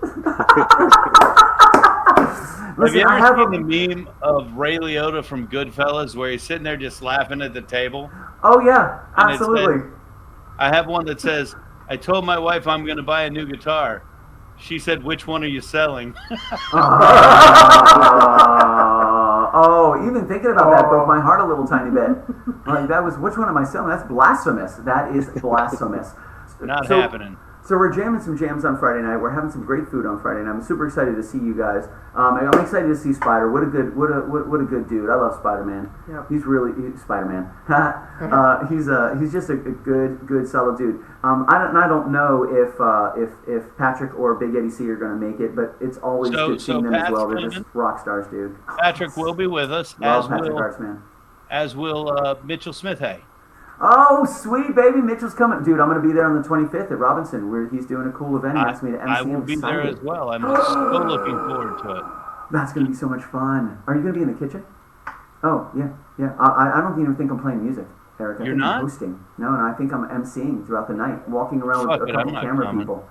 Listen, have you ever seen the meme of Ray Liotta from Goodfellas where he's sitting there just laughing at the table? Oh yeah, absolutely. I have one that says, "I told my wife I'm going to buy a new guitar. She said, which one are you selling?" Even thinking about that broke my heart a little tiny bit. Like that was, which one am I selling? That's blasphemous. That is blasphemous. Not happening. So we're jamming some jams on Friday night. We're having some great food on Friday night. I'm super excited to see you guys. I'm excited to see Spider. What a good dude. I love Spider-Man. Yep. He's Spider-Man. He's just a good solid dude. I don't know if Patrick or Big Eddie C are going to make it, but it's always good seeing them as well. They're just rock stars, dude. Patrick will be with us, as will Mitchell Smith-Hay. Oh, sweet, baby. Mitchell's coming. Dude, I'm going to be there on the 25th at Robinson, where he's doing a cool event. He asked me to MC. I will be there as well. I'm so looking forward to it. That's going to be so much fun. Are you going to be in the kitchen? Oh, yeah. I don't even think I'm playing music, Eric. You're not? I'm hosting. No, and I think I'm MCing throughout the night, walking around with a couple camera people.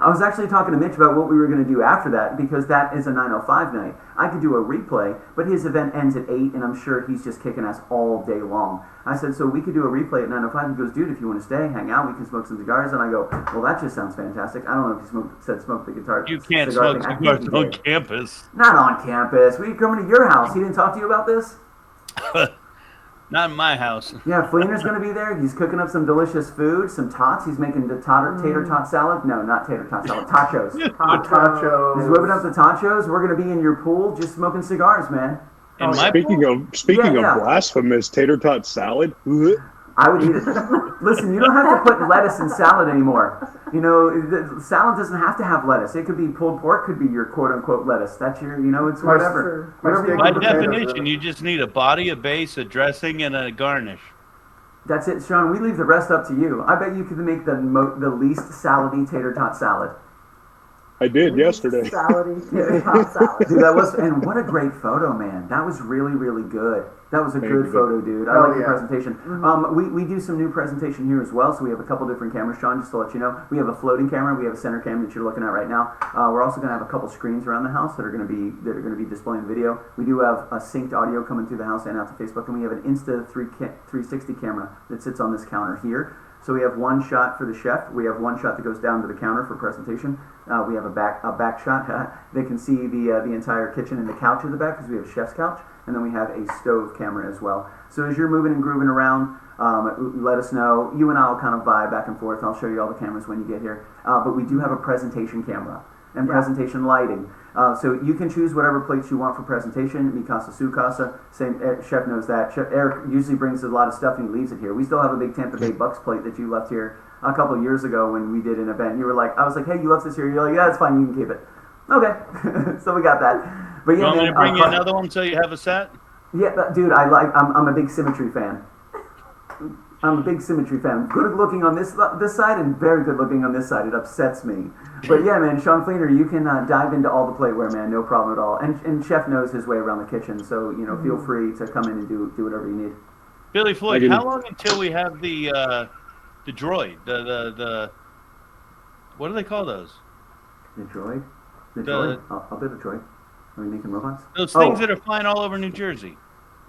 I was actually talking to Mitch about what we were going to do after that, because that is a 905 night. I could do a replay, but his event ends at 8, and I'm sure he's just kicking ass all day long. I said, so we could do a replay at 905. He goes, dude, if you want to stay, hang out, we can smoke some cigars. And I go, well, that just sounds fantastic. I don't know if he said smoke the guitar. You can't smoke cigars on campus. Not on campus. We coming to your house. He didn't talk to you about this? Not in my house. Yeah, Fleener's going to be there. He's cooking up some delicious food, some tots. He's making the tater tot salad. No, not tater tot salad. Tachos. Tachos. He's whipping up the tachos. We're going to be in your pool just smoking cigars, man. Speaking of blasphemous tater tot salad. I would eat it. Listen, you don't have to put lettuce in salad anymore. You know, salad doesn't have to have lettuce. It could be pulled pork, could be your quote-unquote lettuce. That's your, it's whatever. By definition, you just need a body, a base, a dressing, and a garnish. That's it, Sean. We leave the rest up to you. I bet you could make the least salady tater tot salad. I did yesterday. Salad. Dude, and what a great photo, man. That was really, really good. That was a good photo, dude. I like the presentation. Mm-hmm. We do some new presentation here as well, so we have a couple different cameras, Sean, just to let you know. We have a floating camera, we have a center cam that you're looking at right now. We're also going to have a couple screens around the house that are going to be displaying video. We do have a synced audio coming through the house and out to Facebook, and we have an Insta 360 camera that sits on this counter here. So we have one shot for the chef. We have one shot that goes down to the counter for presentation. We have a back shot. They can see the entire kitchen and the couch in the back because we have a chef's couch. And then we have a stove camera as well. So as you're moving and grooving around, let us know. You and I will kind of vibe back and forth. I'll show you all the cameras when you get here. But we do have a presentation camera and presentation lighting. So you can choose whatever plates you want for presentation. Mi casa, su casa. Same chef knows that. Chef Eric usually brings a lot of stuff and he leaves it here. We still have a big Tampa Bay Bucks plate that you left here a couple of years ago when we did an event. You were like, I was like, hey, you left this here. You're like, yeah, it's fine. You can keep it. Okay. So we got that. But You want me to bring you another one so you have a set? Yeah, dude, I'm a big symmetry fan. I'm a big symmetry fan. Good looking on this side and very good looking on this side. It upsets me. But yeah, man, Sean Fleener, you can dive into all the plateware, man. No problem at all. And Chef knows his way around the kitchen, so feel free to come in and do whatever you need. Billy Floyd, how long until we have the droid? The what do they call those? The droid? The droid? I'll do the droid. Are we making robots? Those things that are flying all over New Jersey.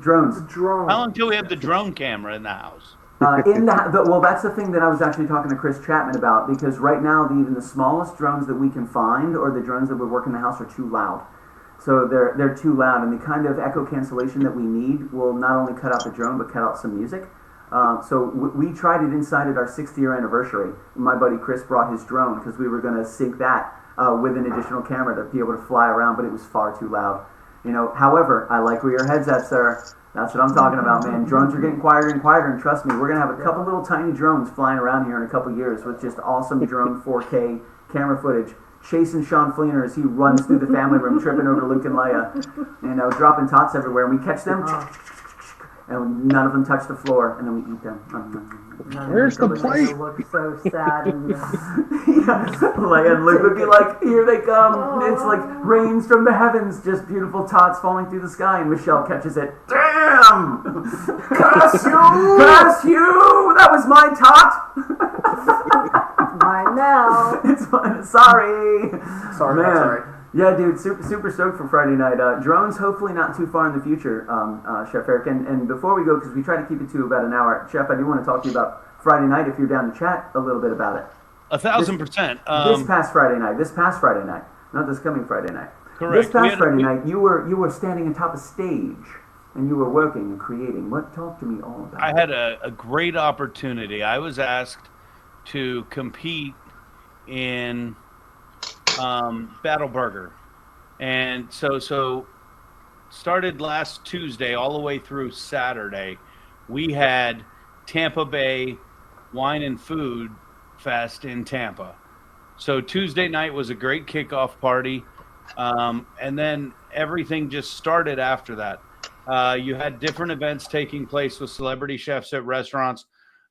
Drones. Drone. How long until we have the drone camera in the house? Well, that's the thing that I was actually talking to Chris Chapman about, because right now even the smallest drones that we can find, or the drones that would work in the house, are too loud. So they're too loud, and the kind of echo cancellation that we need will not only cut out the drone but cut out some music. So we tried it inside at our 6th year anniversary. My buddy Chris brought his drone because we were going to sync that with an additional camera to be able to fly around, but it was far too loud. However, I like where your head's at, sir. That's what I'm talking about, man. Drones are getting quieter and quieter, and trust me, we're going to have a couple little tiny drones flying around here in a couple years with just awesome drone 4K camera footage, chasing Sean Fleener as he runs through the family room, tripping over Luke and Leia, dropping tots everywhere, and we catch them, and none of them touch the floor, and then we eat them. Where's the plate? They look so sad. Leia and Luke would be like, here they come. It's like rains from the heavens, just beautiful tots falling through the sky, and Michelle catches it. Damn! Curse you! Curse you! That was my tot! Mine now. It's fine. Sorry, Sorry, man. that's all right. Yeah, dude, super stoked for Friday night. Drones, hopefully not too far in the future, Chef Eric. And before we go, because we try to keep it to about an hour, Chef, I do want to talk to you about Friday night, if you're down to chat a little bit about it. 1,000%. This past Friday night, not this coming Friday night. Correct. This past Friday night, you were standing atop a stage, and you were working and creating. Talk to me all about I it. had a great opportunity. I was asked to compete in Battle Burger, and so started last Tuesday all the way through Saturday. We had Tampa Bay Wine and Food Fest in Tampa. So Tuesday night was a great kickoff party, and then everything just started after that. You had different events taking place with celebrity chefs at restaurants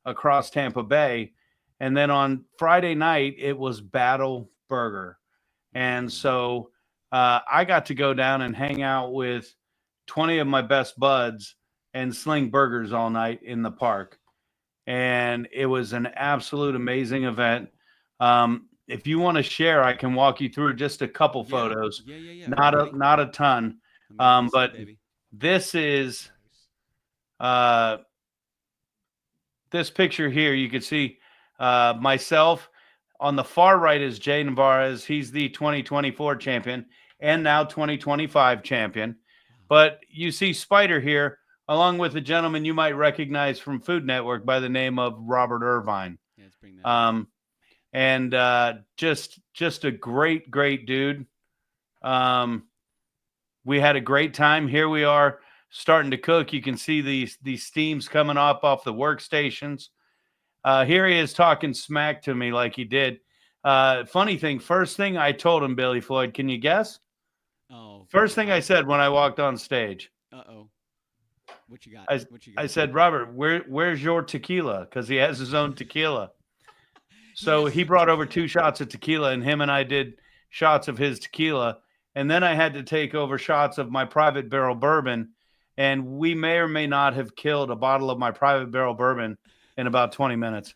across Tampa Bay, and then on Friday night it was Battle Burger. And so I got to go down and hang out with 20 of my best buds and sling burgers all night in the park. And it was an absolute amazing event. If you want to share, I can walk you through just a couple photos. Yeah. Not a ton. But this is this picture here. You can see myself. On the far right is Jay Navarez. He's the 2024 champion and now 2025 champion. But you see Spider here, along with a gentleman you might recognize from Food Network by the name of Robert Irvine. Yeah, let's bring that And just a great dude. We had a great time. Here we are starting to cook. You can see these steams coming off the workstations. Here he is talking smack to me like he did. Funny thing, first thing I told him, Billy Floyd, can you guess? Oh. First thing I said when I walked on stage. Uh-oh. What you got? I said, Robert, where's your tequila? Because he has his own tequila. So he brought over 2 shots of tequila, and him and I did shots of his tequila. And then I had to take over shots of my private barrel bourbon. And we may or may not have killed a bottle of my private barrel bourbon in about 20 minutes.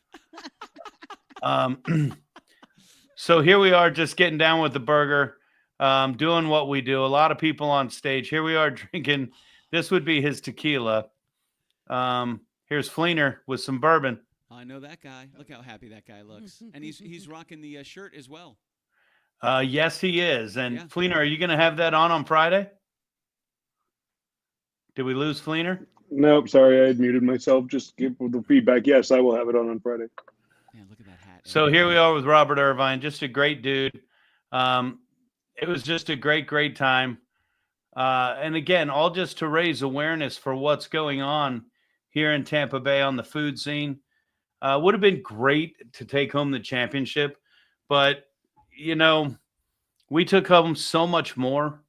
So here we are just getting down with the burger, doing what we do. A lot of people on stage. Here we are drinking. This would be his tequila. Here's Fleener with some bourbon. I know that guy. Look how happy that guy looks. And he's rocking the shirt as well. Yes, he is. And Yeah. Fleener, are you going to have that on Friday? Did we lose Fleener? Nope, sorry, I had muted myself. Just give the feedback. Yes, I will have it on Friday. Man, look at that hat. So here we are with Robert Irvine, just a great dude. It was just a great time. And again, all just to raise awareness for what's going on here in Tampa Bay on the food scene. Would have been great to take home the championship, but we took home so much more.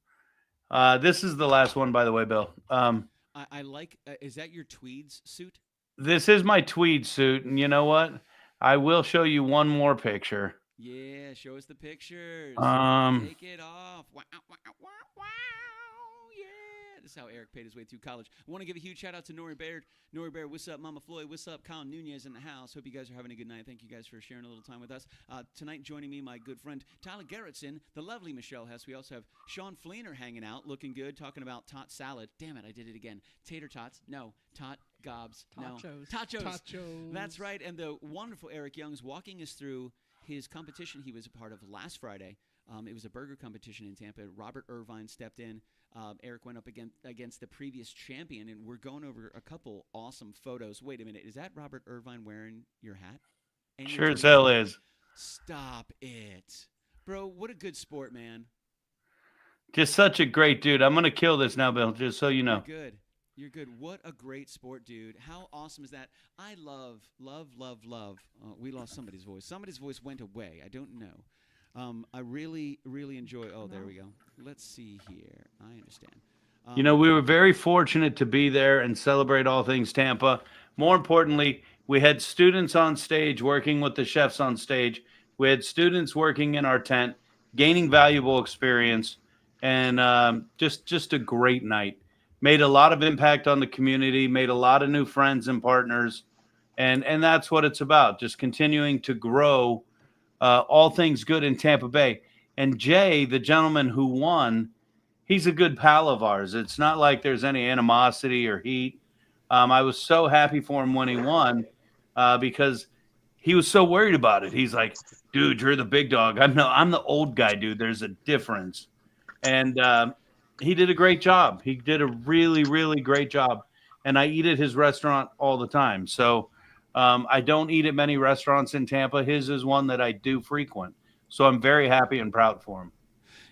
This is the last one, by the way, Bill. I like. Is that your tweeds suit? This is my tweed suit, and you know what? I will show you one more picture. Yeah, show us the pictures. Take it off. Wow, wow, wow, wow. Yeah, this is how Eric paid his way through college. I want to give a huge shout out to Nori Baird. Nori Baird, what's up? Mama Floyd, what's up? Kyle Nunez in the house. Hope you guys are having a good night. Thank you guys for sharing a little time with us. Tonight, joining me, my good friend Tyler Gerritsen, the lovely Michelle Hess. We also have Sean Fleener hanging out, looking good, talking about tot salad. Damn it, I did it again. Tater tots. No, tot gobs. No. Tachos. That's right. And the wonderful Eric Young's walking us through his competition he was a part of last Friday. It was a burger competition in Tampa. Robert Irvine stepped in. Eric went up against the previous champion, and we're going over a couple awesome photos. Wait a minute. Is that Robert Irvine wearing your hat? And sure as hell is. Stop it. Bro, what a good sport, man. Just such a great dude. I'm going to kill this now, Bill, just so you know. You're good. What a great sport, dude. How awesome is that? I love. We lost somebody's voice. Somebody's voice went away. I don't know. I really, really enjoy. Oh, there we go. Let's see here. I understand. We were very fortunate to be there and celebrate all things Tampa. More importantly, we had students on stage working with the chefs on stage. We had students working in our tent, gaining valuable experience, and just a great night. Made a lot of impact on the community, made a lot of new friends and partners, and that's what it's about, just continuing to grow all things good in Tampa Bay. And Jay, the gentleman who won, he's a good pal of ours. It's not like there's any animosity or heat. I was so happy for him when he won because he was so worried about it. He's like, dude, you're the big dog. I'm the old guy, dude. There's a difference. And he did a great job. He did a really, really great job. And I eat at his restaurant all the time. So I don't eat at many restaurants in Tampa. His is one that I do frequent. So I'm very happy and proud for him.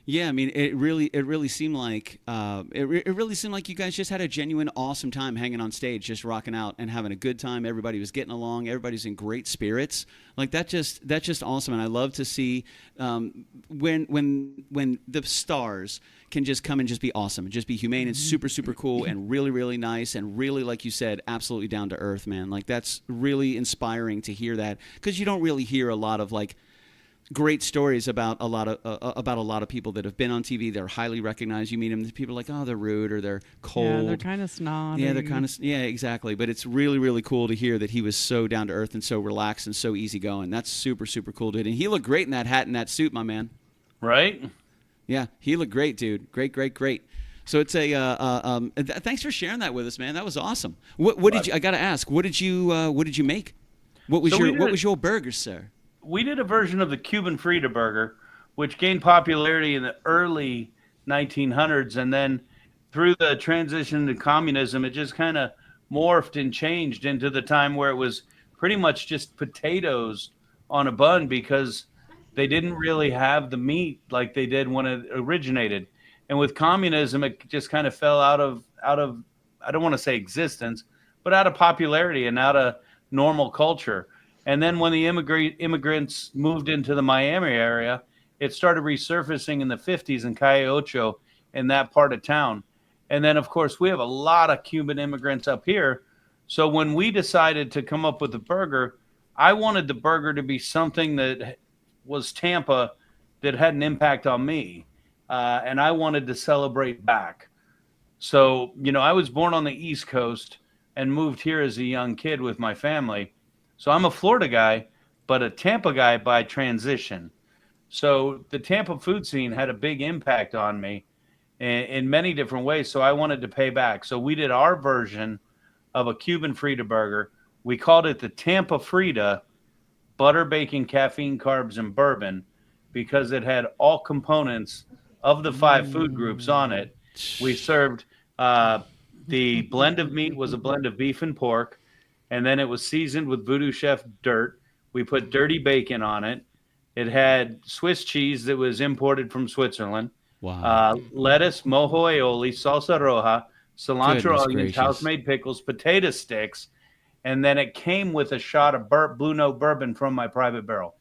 Yeah, I mean, it really seemed like it really seemed like you guys just had a genuine awesome time hanging on stage, just rocking out and having a good time. Everybody was getting along. Everybody's in great spirits. Like that's just awesome. And I love to see when the stars can just come and just be awesome, just be humane and super, super cool and really, really nice and really, like you said, absolutely down to earth, man. Like that's really inspiring to hear that, because you don't really hear a lot of like great stories about a lot of people that have been on TV. They're highly recognized. You meet them, people are like, oh, they're rude or they're cold. Yeah, they're kind of snotty. Yeah, exactly. But it's really, really cool to hear that he was so down to earth and so relaxed and so easygoing. That's super, super cool, dude. And he looked great in that hat and that suit, my man. Right? Yeah, he looked great, dude. Great. So it's thanks for sharing that with us, man. That was awesome. What did you? I got to ask. What did you make? What was your burger, sir? We did a version of the Cuban Frita burger, which gained popularity in the early 1900s, and then through the transition to communism, it just kind of morphed and changed into the time where it was pretty much just potatoes on a bun, because they didn't really have the meat like they did when it originated. And with communism, it just kind of fell out of I don't want to say existence, but out of popularity and out of normal culture. And then when the immigrants moved into the Miami area, it started resurfacing in the 50s in Calle Ocho, in that part of town. And then, of course, we have a lot of Cuban immigrants up here. So when we decided to come up with the burger, I wanted the burger to be something that was Tampa, that had an impact on me. And I wanted to celebrate back. So, I was born on the East Coast and moved here as a young kid with my family. So I'm a Florida guy, but a Tampa guy by transition. So the Tampa food scene had a big impact on me in many different ways. So I wanted to pay back. So we did our version of a Cuban Frita burger. We called it the Tampa Frita, butter, bacon, caffeine, carbs, and bourbon, because it had all components of the 5 food groups on it. We served The blend of meat was a blend of beef and pork, and then it was seasoned with Voodoo Chef dirt. We put dirty bacon on it. It had Swiss cheese that was imported from Switzerland. Wow. Lettuce, mojo aioli, salsa roja, cilantro, Goodness onions, gracious. house-made pickles, potato sticks, and then it came with a shot of Blue Note bourbon from my private barrel.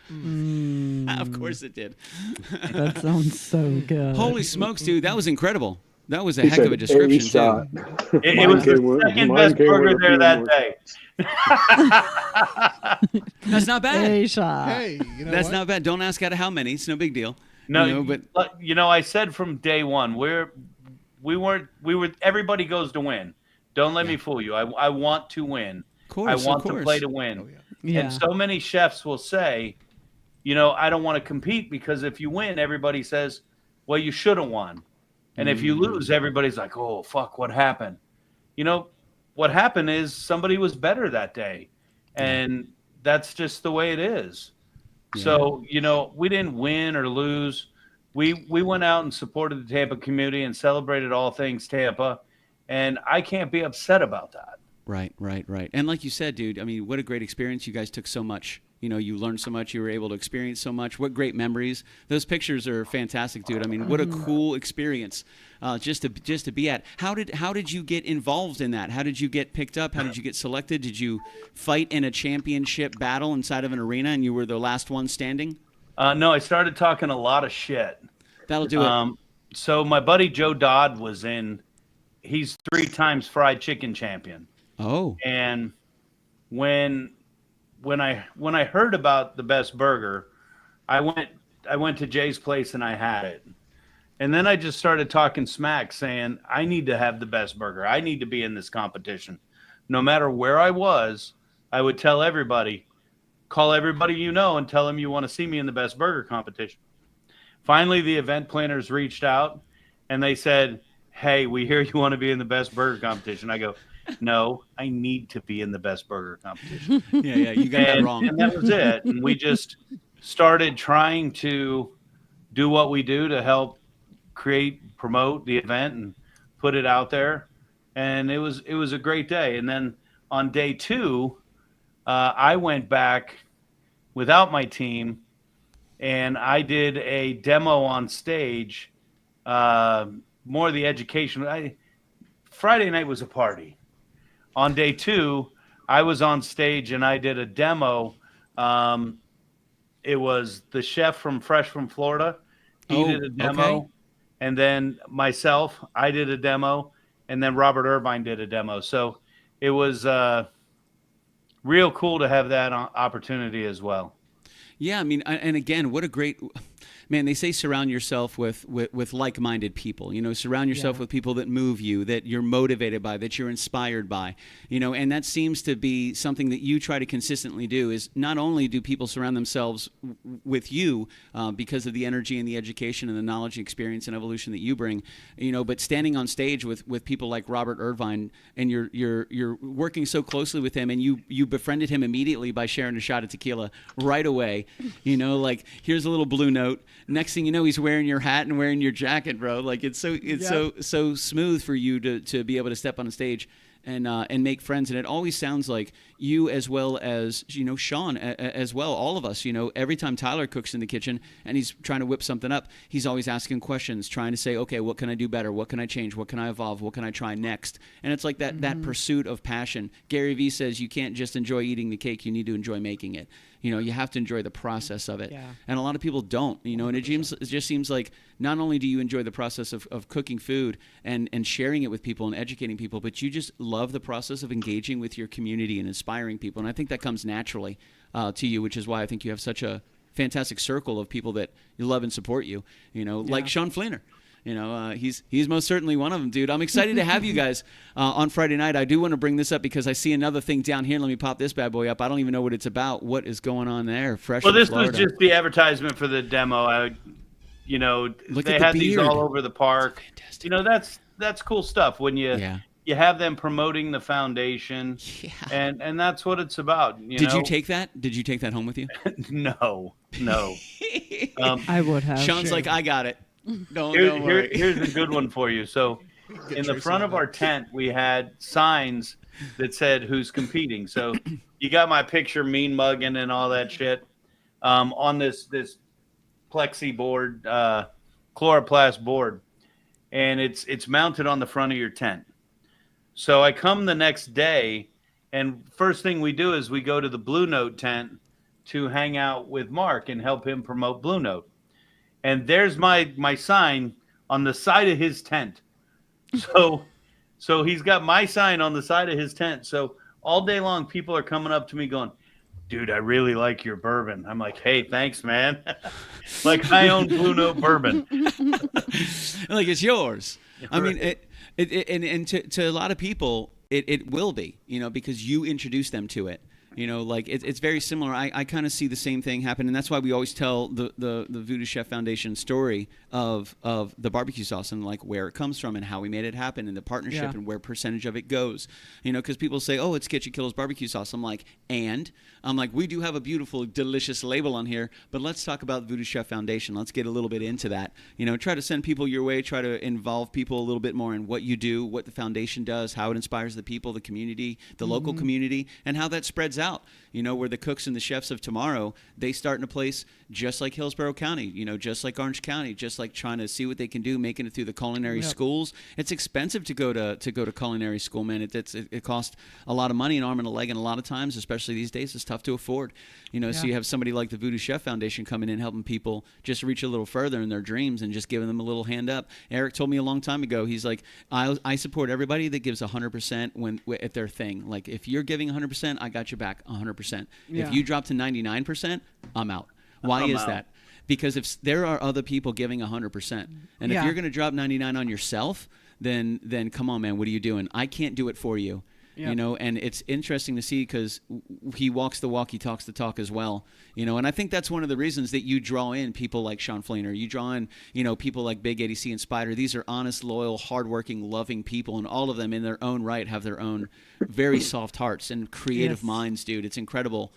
Of course it did. That sounds so good. Holy smokes, dude. That was incredible. That was a He heck of said a description, shot. too. It was the second best burger there that day. That's not bad. Hey, shot. Hey, you know That's what? not bad. Don't ask out of how many. It's no big deal. No, You know, but I said from day one, we were everybody goes to win. Don't let me fool you. I want to win. of course, I want of course. to play to win. Oh, yeah. Yeah. And so many chefs will say, I don't want to compete because if you win, everybody says, well, you should have won. And if you lose, everybody's like, oh, fuck, what happened? What happened is somebody was better that day. And that's just the way it is. Yeah. So, we didn't win or lose. We went out and supported the Tampa community and celebrated all things Tampa. And I can't be upset about that. Right. And like you said, dude, I mean, what a great experience. You guys took so much. You learned so much. You were able to experience so much. What great memories. Those pictures are fantastic, dude. I mean, what a cool experience just to be at. How did you get involved in that? How did you get picked up? How did you get selected? Did you fight in a championship battle inside of an arena and you were the last one standing? No, I started talking a lot of shit. That'll do it. So my buddy Joe Dodd was in. He's 3 times fried chicken champion. Oh. And when I heard about the best burger, I went to Jay's place and I had it. And then I just started talking smack saying, I need to have the best burger. I need to be in this competition. No matter where I was, I would tell everybody, call everybody and tell them you want to see me in the best burger competition. Finally, the event planners reached out and they said, hey, we hear you want to be in the best burger competition. I go, no, I need to be in the best burger competition. Yeah, you got that wrong. And that was it. And we just started trying to do what we do to help promote the event and put it out there. And it was a great day. And then on day 2, I went back without my team and I did a demo on stage, more of the education. Friday night was a party. On day 2, I was on stage and I did a demo. It was the chef from Fresh from Florida. He did a demo. Okay. And then myself, I did a demo. And then Robert Irvine did a demo. So it was real cool to have that opportunity as well. Yeah, I mean, and again, what a great man. They say surround yourself with like-minded people. Surround yourself with people that move you, that you're motivated by, that you're inspired by. And that seems to be something that you try to consistently do. Is not only do people surround themselves with you because of the energy and the education and the knowledge, experience, and evolution that you bring, but standing on stage with people like Robert Irvine, and you're working so closely with him, and you befriended him immediately by sharing a shot of tequila right away. Like here's a little Blue Note. Next thing you know, he's wearing your hat and wearing your jacket, bro. Like it's so smooth for you to be able to step on a stage and make friends. And it always sounds like you, as well as Sean, as well, all of us. Every time Tyler cooks in the kitchen and he's trying to whip something up, he's always asking questions, trying to say, okay, what can I do better? What can I change? What can I evolve? What can I try next? And it's like that pursuit of passion. Gary Vee says you can't just enjoy eating the cake; you need to enjoy making it. You have to enjoy the process of it. Yeah. And a lot of people don't, and it just seems like not only do you enjoy the process of cooking food and sharing it with people and educating people, but you just love the process of engaging with your community and inspiring people. And I think that comes naturally to you, which is why I think you have such a fantastic circle of people that you love and support you, like Sean Flanner. He's most certainly one of them, dude. I'm excited to have you guys on Friday night. I do want to bring this up because I see another thing down here. Let me pop this bad boy up. I don't even know what it's about. What is going on there? Fresh. Well, this Florida. was just the advertisement for the demo. Look they at the had these beard. all over the park. Fantastic. That's cool stuff when you have them promoting the foundation. Yeah. And that's what it's about. Did you take that? Did you take that home with you? No. I would have. Sean's like, I got it. Don't worry. Here's a good one for you. So in the front of our tent, we had signs that said who's competing. So you got my picture, mean mugging and all that shit, on this plexi board, chloroplast board, and it's mounted on the front of your tent. So I come the next day, and first thing we do is we go to the Blue Note tent to hang out with Mark and help him promote Blue Note. And there's my sign on the side of his tent. So he's got my sign on the side of his tent. So all day long, people are coming up to me going, dude, I really like your bourbon. I'm like, hey, thanks, man. Like, I own Blue Note bourbon. Like, it's yours. I mean, Right. and to a lot of people, it will be, because you introduced them to it. Like it's very similar. I kind of see the same thing happen, and that's why we always tell the Voodoo Chef Foundation story of the barbecue sauce and like where it comes from and how we made it happen and the partnership and where percentage of it goes. Because people say, "Oh, it's KitchenKillaz barbecue sauce." I'm like, we do have a beautiful, delicious label on here, but let's talk about the Voodoo Chef Foundation. Let's get a little bit into that. Try to send people your way. Try to involve people a little bit more in what you do, what the foundation does, how it inspires the people, the community, the local community, and how that spreads out. Where the cooks and the chefs of tomorrow, they start in a place just like Hillsborough County, just like Orange County, just like trying to see what they can do, making it through the culinary schools. It's expensive to go to culinary school, man. It costs a lot of money, an arm and a leg, and a lot of times, especially these days, it's tough to afford. So you have somebody like the Voodoo Chef Foundation coming in, helping people just reach a little further in their dreams and just giving them a little hand up. Eric told me a long time ago, he's like, I support everybody that gives 100% at their thing. Like, if you're giving 100%, I got your back 100%. Yeah. If you drop to 99%, I'm out. Why is that? Because if there are other people giving 100%, and if you're going to drop 99 on yourself, then come on, man, what are you doing? I can't do it for you. Yep. And it's interesting to see because he walks the walk, he talks the talk as well, and I think that's one of the reasons that you draw in people like Sean Fleener, you draw in, people like Big Eddie C and Spider. These are honest, loyal, hardworking, loving people, and all of them in their own right have their own very soft hearts and creative minds, dude. It's incredible.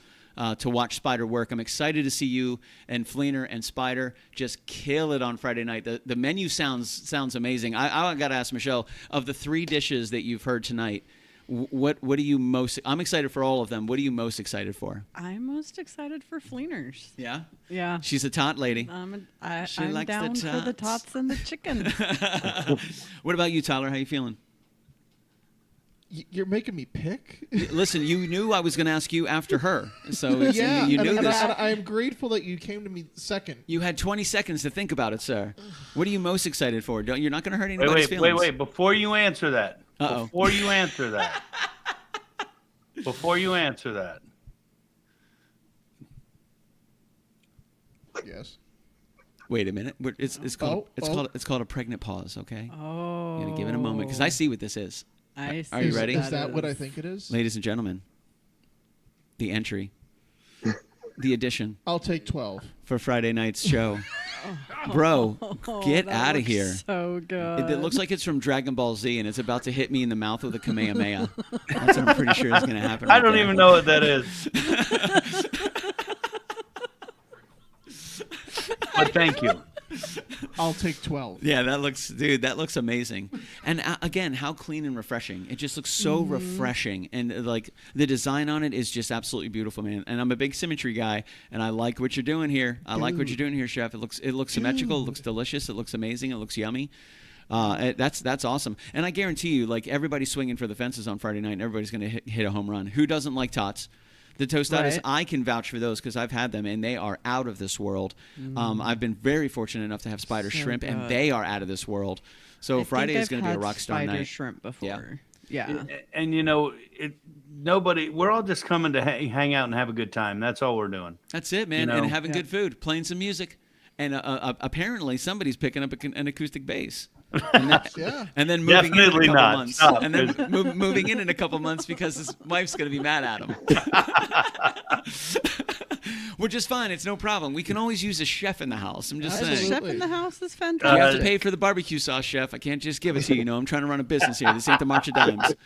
To watch Spider work. I'm excited to see you and Fleener and Spider just kill it on Friday night. The menu sounds amazing. I got to ask Michelle, of the 3 dishes that you've heard tonight, what are you most? I'm excited for all of them. What are you most excited for? I'm most excited for Fleeners. Yeah? Yeah. She's a tot lady. I'm likes down the for the tots. tots and the chicken. What about you, Tyler? How you feeling? You're making me pick. Listen, you knew I was going to ask you after her, so you knew and this. I'm grateful that you came to me second. You had 20 seconds to think about it, sir. What are you most excited for? You're not going to hurt anybody's feelings. Wait. Before you answer that. Uh-oh. Before you answer that. Yes. Wait a minute. It's called a pregnant pause. Okay. Oh. I'm gonna give it a moment because I see what this is. I see Are you ready? Is that what I think it is? Ladies and gentlemen, the entry, the addition I'll take 12 for Friday night's show. Bro, get that out of looks here. So good. It looks like it's from Dragon Ball Z, and it's about to hit me in the mouth with a Kamehameha. That's what I'm pretty sure is going to happen. I don't even know what that is. But thank you. I'll take 12. Yeah, that looks amazing. And again, how clean and refreshing. It just looks so refreshing. And like the design on it is just absolutely beautiful, man. And I'm a big symmetry guy, and I like what you're doing here. I like what you're doing here, chef. It looks symmetrical, it looks delicious, it looks amazing, it looks yummy. That's awesome. And I guarantee you, like, everybody's swinging for the fences on Friday night, and everybody's going to hit a home run. Who doesn't like tots? The tostadas, Right. I can vouch for those because I've had them, and they are out of this world. I've been very fortunate enough to have Spider So Shrimp, and good. they are out of this world. So I Friday think is going to be a I've had rock star spider night. shrimp before. Yeah. And we're all just coming to hang out and have a good time. That's all we're doing. That's it, man. You know? And having good food, playing some music. And apparently somebody's picking up an acoustic bass. And then moving Definitely in a couple not. months. Stop. And then moving in a couple months because his wife's going to be mad at him. Which is fine. It's no problem. We can always use a chef in the house. I'm just A saying. chef in the house is You have fantastic. to pay for the barbecue sauce, chef. I can't just give it to you. I'm trying to run a business here. This ain't the March of Dimes.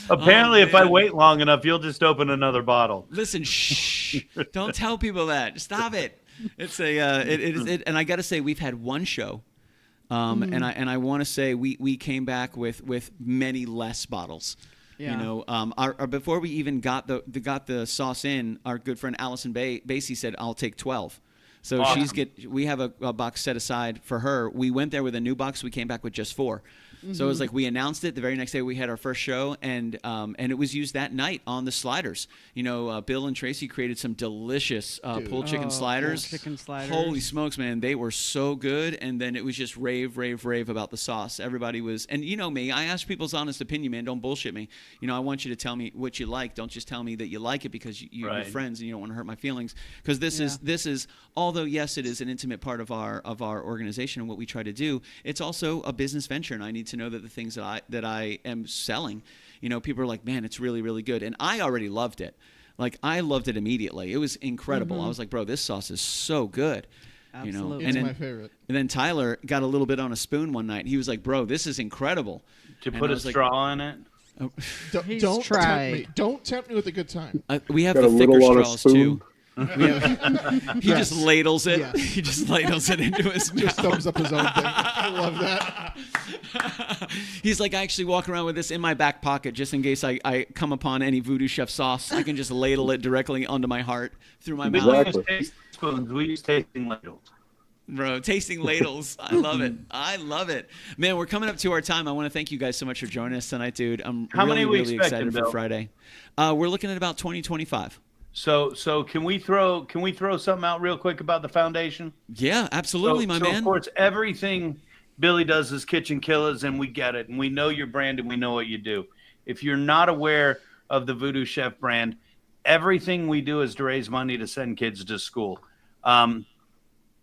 Apparently, if I man. wait long enough, you'll just open another bottle. Listen, shh! Don't tell people that. Stop it. It's and I got to say, we've had one show And I want to say we came back with many less bottles. Yeah. You know, our before we even got the sauce in, our good friend Allison Basie said, "I'll take 12." So Awesome. we have a box set aside for her. We went there with a new box. We came back with just 4. So it was like we announced it the very next day. We had our first show, and it was used that night on the sliders. You know, Bill and Tracy created some delicious pulled chicken sliders. Pulled chicken sliders. Holy smokes, man! They were so good. And then it was just rave about the sauce. Everybody was, and you know me, I ask people's honest opinion, man. Don't bullshit me. You know, I want you to tell me what you like. Don't just tell me that you like it because you're Right. friends and you don't want to hurt my feelings. Because this is although yes, it is an intimate part of our organization and what we try to do. It's also a business venture, and I need to know that the things that I am selling, you know, people are like, man, it's really, really good. And I already loved it. Like, I loved it immediately. It was incredible. I was like, bro, this sauce is so good. Absolutely. You know? It's my favorite. And then Tyler got a little bit on a spoon one night. He was like, bro, this is incredible. To And put I a was like, straw in it. He's Don't tried. tempt me. Don't tempt me with a good time. We have Got the a thicker little on a straws, spoon. too. He just ladles it. Yes. He just ladles it into his Just mouth. thumbs up his own thing. I love that. He's like, I actually walk around with this in my back pocket just in case I come upon any Voodoo Chef sauce. I can just ladle it directly onto my heart through my We mouth. don't use tasting spoons. We use tasting ladles. Bro, tasting ladles. I love it. I love it. Man, we're coming up to our time. I want to thank you guys so much for joining us tonight, dude. I'm How really, many we really expecting, excited for Bill? Friday. We're looking at about 20-25. So can we throw something out real quick about the foundation? Yeah, absolutely, my man. Of course, everything Billy does is KitchenKillaz, and we get it, and we know your brand, and we know what you do. If you're not aware of the Voodoo Chef brand, everything we do is to raise money to send kids to school.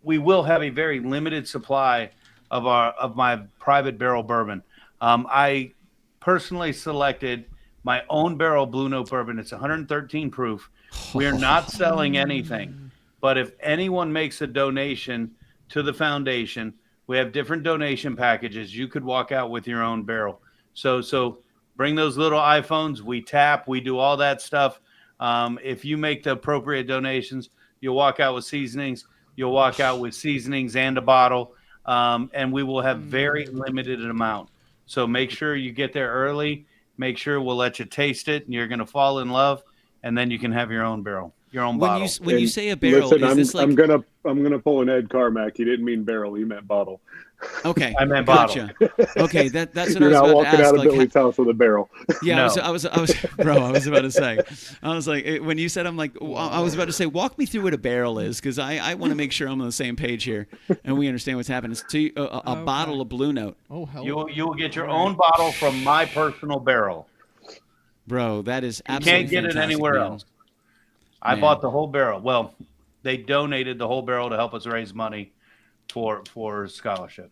We will have a very limited supply of my private barrel bourbon. I personally selected my own barrel Blue Note bourbon. It's 113 proof. We are not selling anything, but if anyone makes a donation to the foundation, we have different donation packages. You could walk out with your own barrel. So bring those little iPhones. We tap. We do all that stuff. If you make the appropriate donations, you'll walk out with seasonings. You'll walk out with seasonings and a bottle, and we will have very limited amount. So make sure you get there early. Make sure we'll let you taste it, and you're going to fall in love, and then you can have your own barrel, your own bottle. When you say a barrel, Listen, is this like... I'm gonna pull an Ed Carmack. He didn't mean barrel. He meant bottle. Okay, I meant gotcha. Okay, that's what You're I was not about to walking ask. out of Like, Billy's house with a barrel. yeah, No. I was, bro. I was about to say, I was like, when you said, I'm like, I was about to say, walk me through what a barrel is, because I want to make sure I'm on the same page here and we understand what's happening. So a bottle of Blue Note, Oh, hell. You will get your own bottle from my personal barrel. bro. That is You absolutely can't get it fantastic, anywhere man. else. I Man. bought the whole barrel. Well, they donated the whole barrel to help us raise money for scholarship.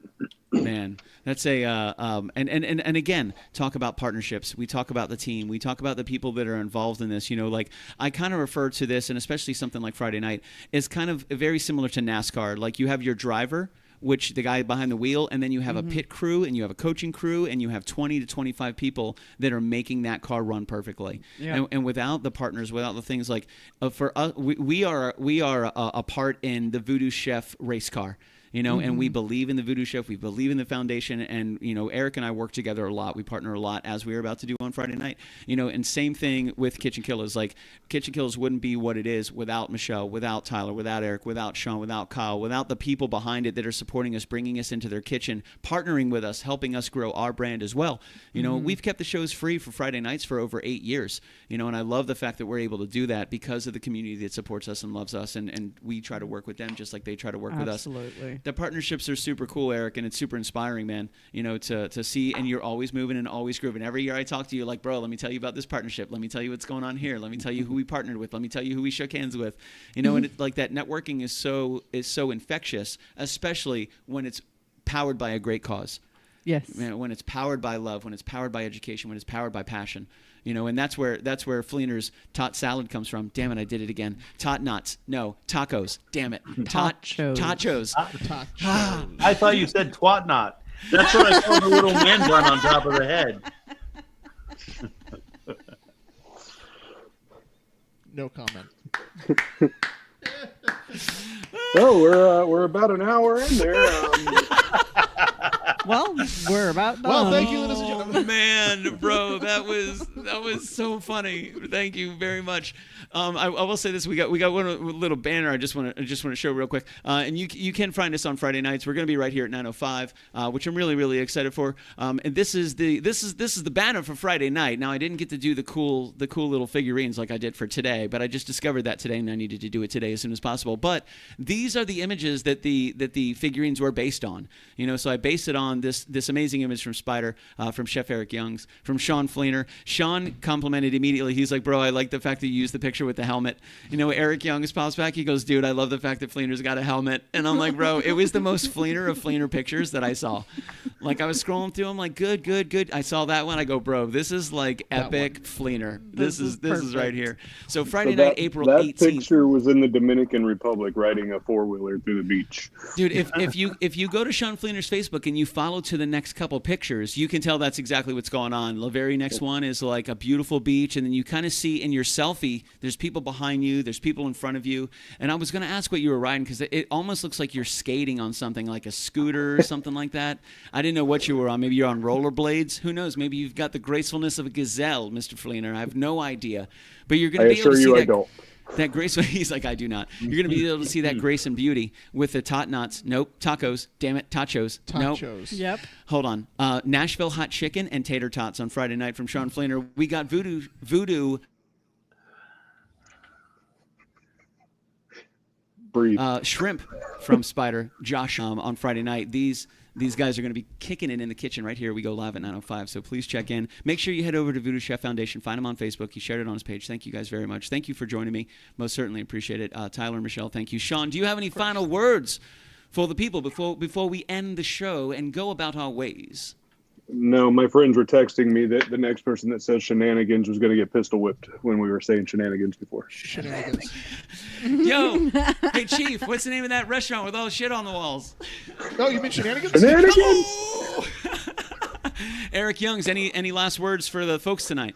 Man, that's a and again, talk about partnerships. We talk about the team. We talk about the people that are involved in this. You know, like I kind of refer to this, and especially something like Friday night is kind of very similar to NASCAR. Like you have your driver, which the guy behind the wheel, and then you have a pit crew, and you have a coaching crew, and you have 20 to 25 people that are making that car run perfectly. Yeah. And without the partners, without the things like for us, we are a part in the Voodoo Chef race car. You know, and we believe in the Voodoo Chef. We believe in the foundation. And, you know, Eric and I work together a lot. We partner a lot, as we were about to do on Friday night. You know, and same thing with KitchenKillaz. Like, KitchenKillaz wouldn't be what it is without Michelle, without Tyler, without Eric, without Sean, without Kyle, without the people behind it that are supporting us, bringing us into their kitchen, partnering with us, helping us grow our brand as well. You know, we've kept the shows free for Friday nights for over 8 years. You know, and I love the fact that we're able to do that because of the community that supports us and loves us. And we try to work with them just like they try to work with us. Absolutely. The partnerships are super cool, Eric, and it's super inspiring, man. You know, to see, and you're always moving and always grooving. Every year I talk to you, like, bro, let me tell you about this partnership. Let me tell you what's going on here. Let me tell you who we partnered with. Let me tell you who we shook hands with. You know, and it, like that networking is so infectious, especially when it's powered by a great cause. Yes. Man, when it's powered by love, when it's powered by education, when it's powered by passion. You know, and that's where Fleener's tot salad comes from. Damn it, I did it again. Tot knots. No, tacos. Damn it. Tachos. Tachos. I thought you said twat knot. That's what I call the little man bun on top of the head. No comment. So we're about an hour in there. Well, we're about done. Well, thank you, ladies and gentlemen. Oh man, bro, that was so funny. Thank you very much. I will say this: we got one little banner. I just want to show real quick. And you can find us on Friday nights. We're going to be right here at 9:05, which I'm really excited for. And this is the banner for Friday night. Now I didn't get to do the cool little figurines like I did for today, but I just discovered that today, and I needed to do it today as soon as possible. But these are the images that the figurines were based on. So I based it on this amazing image from Spider, from Chef Eric Young's, from Sean Fleener. Sean complimented immediately. He's like, bro, I like the fact that you used the picture with the helmet. Eric Young's pops back. He goes, dude, I love the fact that Fleener's got a helmet. And I'm like, bro, it was the most Fleener of Fleener pictures that I saw. Like, I was scrolling through. I'm like, good. I saw that one. I go, bro, this is like epic Fleener. This is right here. So Friday night, April 18th. That picture was in the Dominican Republic riding a 4-wheeler through the beach. Dude, if you go to Sean Fleener's Facebook and you follow to the next couple pictures, you can tell that's exactly what's going on. The very next one is like a beautiful beach, and then you kind of see in your selfie, there's people behind you, there's people in front of you. And I was going to ask what you were riding, because it almost looks like you're skating on something, like a scooter or something like that. I didn't know what you were on. Maybe you're on rollerblades. Who knows? Maybe you've got the gracefulness of a gazelle, Mr. Fleener. I have no idea. But you're going to be able to see that grace. He's like, I do not. You're going to be able to see that grace and beauty with the tacos. Damn it, tachos. Nope. Yep. Hold on. Nashville hot chicken and tater tots on Friday night from Sean Fleener. We got Voodoo. Shrimp from Spider, Josh, on Friday night. These guys are going to be kicking it in the kitchen right here. We go live at 9:05, so please check in. Make sure you head over to Voodoo Chef Foundation. Find him on Facebook. He shared it on his page. Thank you guys very much. Thank you for joining me. Most certainly appreciate it. Tyler and Michelle, thank you. Sean, do you have any final words for the people before we end the show and go about our ways? No, my friends were texting me that the next person that says shenanigans was going to get pistol whipped when we were saying shenanigans before. Shenanigans. Yo, hey Chief, what's the name of that restaurant with all the shit on the walls? Oh, you mean shenanigans? Shenanigans! Oh! Eric Youngs, any last words for the folks tonight?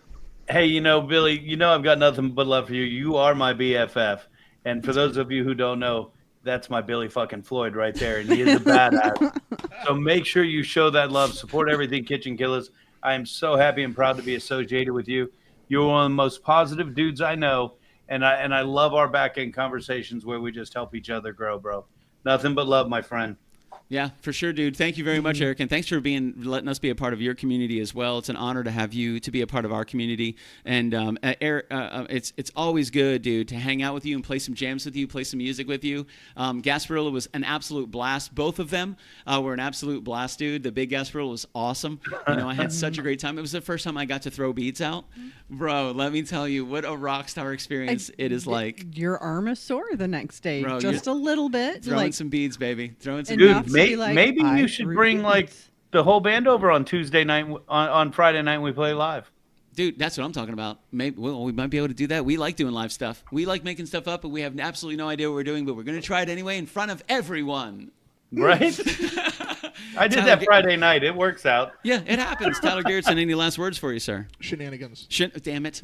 Hey, Billy, I've got nothing but love for you. You are my BFF. And for those of you who don't know, that's my Billy fucking Floyd right there, and he is a badass. So make sure you show that love. Support everything KitchenKillaz. I am so happy and proud to be associated with you. You're one of the most positive dudes I know, and I love our back-end conversations where we just help each other grow, bro. Nothing but love, my friend. Yeah, for sure, dude. Thank you very much, Eric, and thanks for letting us be a part of your community as well. It's an honor to have you to be a part of our community. And Eric, it's always good, dude, to hang out with you and play some jams with you, play some music with you. Gasparilla was an absolute blast. Both of them were an absolute blast, dude. The big Gasparilla was awesome. I had such a great time. It was the first time I got to throw beads out, bro. Let me tell you, what a rock star experience it is like. Your arm is sore the next day, bro, just a little bit. Throwing some beads, baby. Throwing some Dude, beads. maybe you should bring the whole band over on Tuesday night, on Friday night when we play live. Dude, that's what I'm talking about. Maybe we might be able to do that. We like doing live stuff. We like making stuff up, but we have absolutely no idea what we're doing. But we're going to try it anyway in front of everyone. Right? I did that Friday night. It works out. Yeah, it happens. Tyler Garrettson, any last words for you, sir? Shenanigans. Damn it.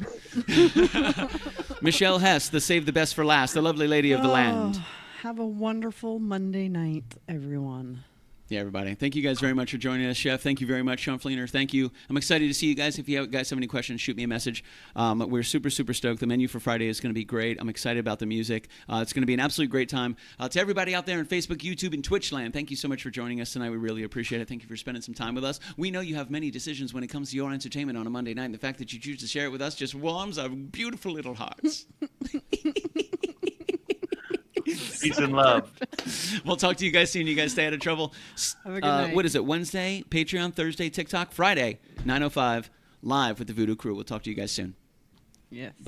Michelle Hess, the Save the Best for Last, the lovely lady of the land. Have a wonderful Monday night, everyone. Yeah, everybody. Thank you guys very much for joining us, Chef. Thank you very much, Sean Fleener. Thank you. I'm excited to see you guys. If you guys have any questions, shoot me a message. We're super stoked. The menu for Friday is going to be great. I'm excited about the music. It's going to be an absolute great time. To everybody out there on Facebook, YouTube, and Twitch land, thank you so much for joining us tonight. We really appreciate it. Thank you for spending some time with us. We know you have many decisions when it comes to your entertainment on a Monday night, and the fact that you choose to share it with us just warms our beautiful little hearts. Peace and love. We'll talk to you guys soon. You guys stay out of trouble. Have a good night. What is it? Wednesday, Patreon, Thursday, TikTok, Friday, 9:05, live with the Voo Doo Crew. We'll talk to you guys soon. Yes. Bye.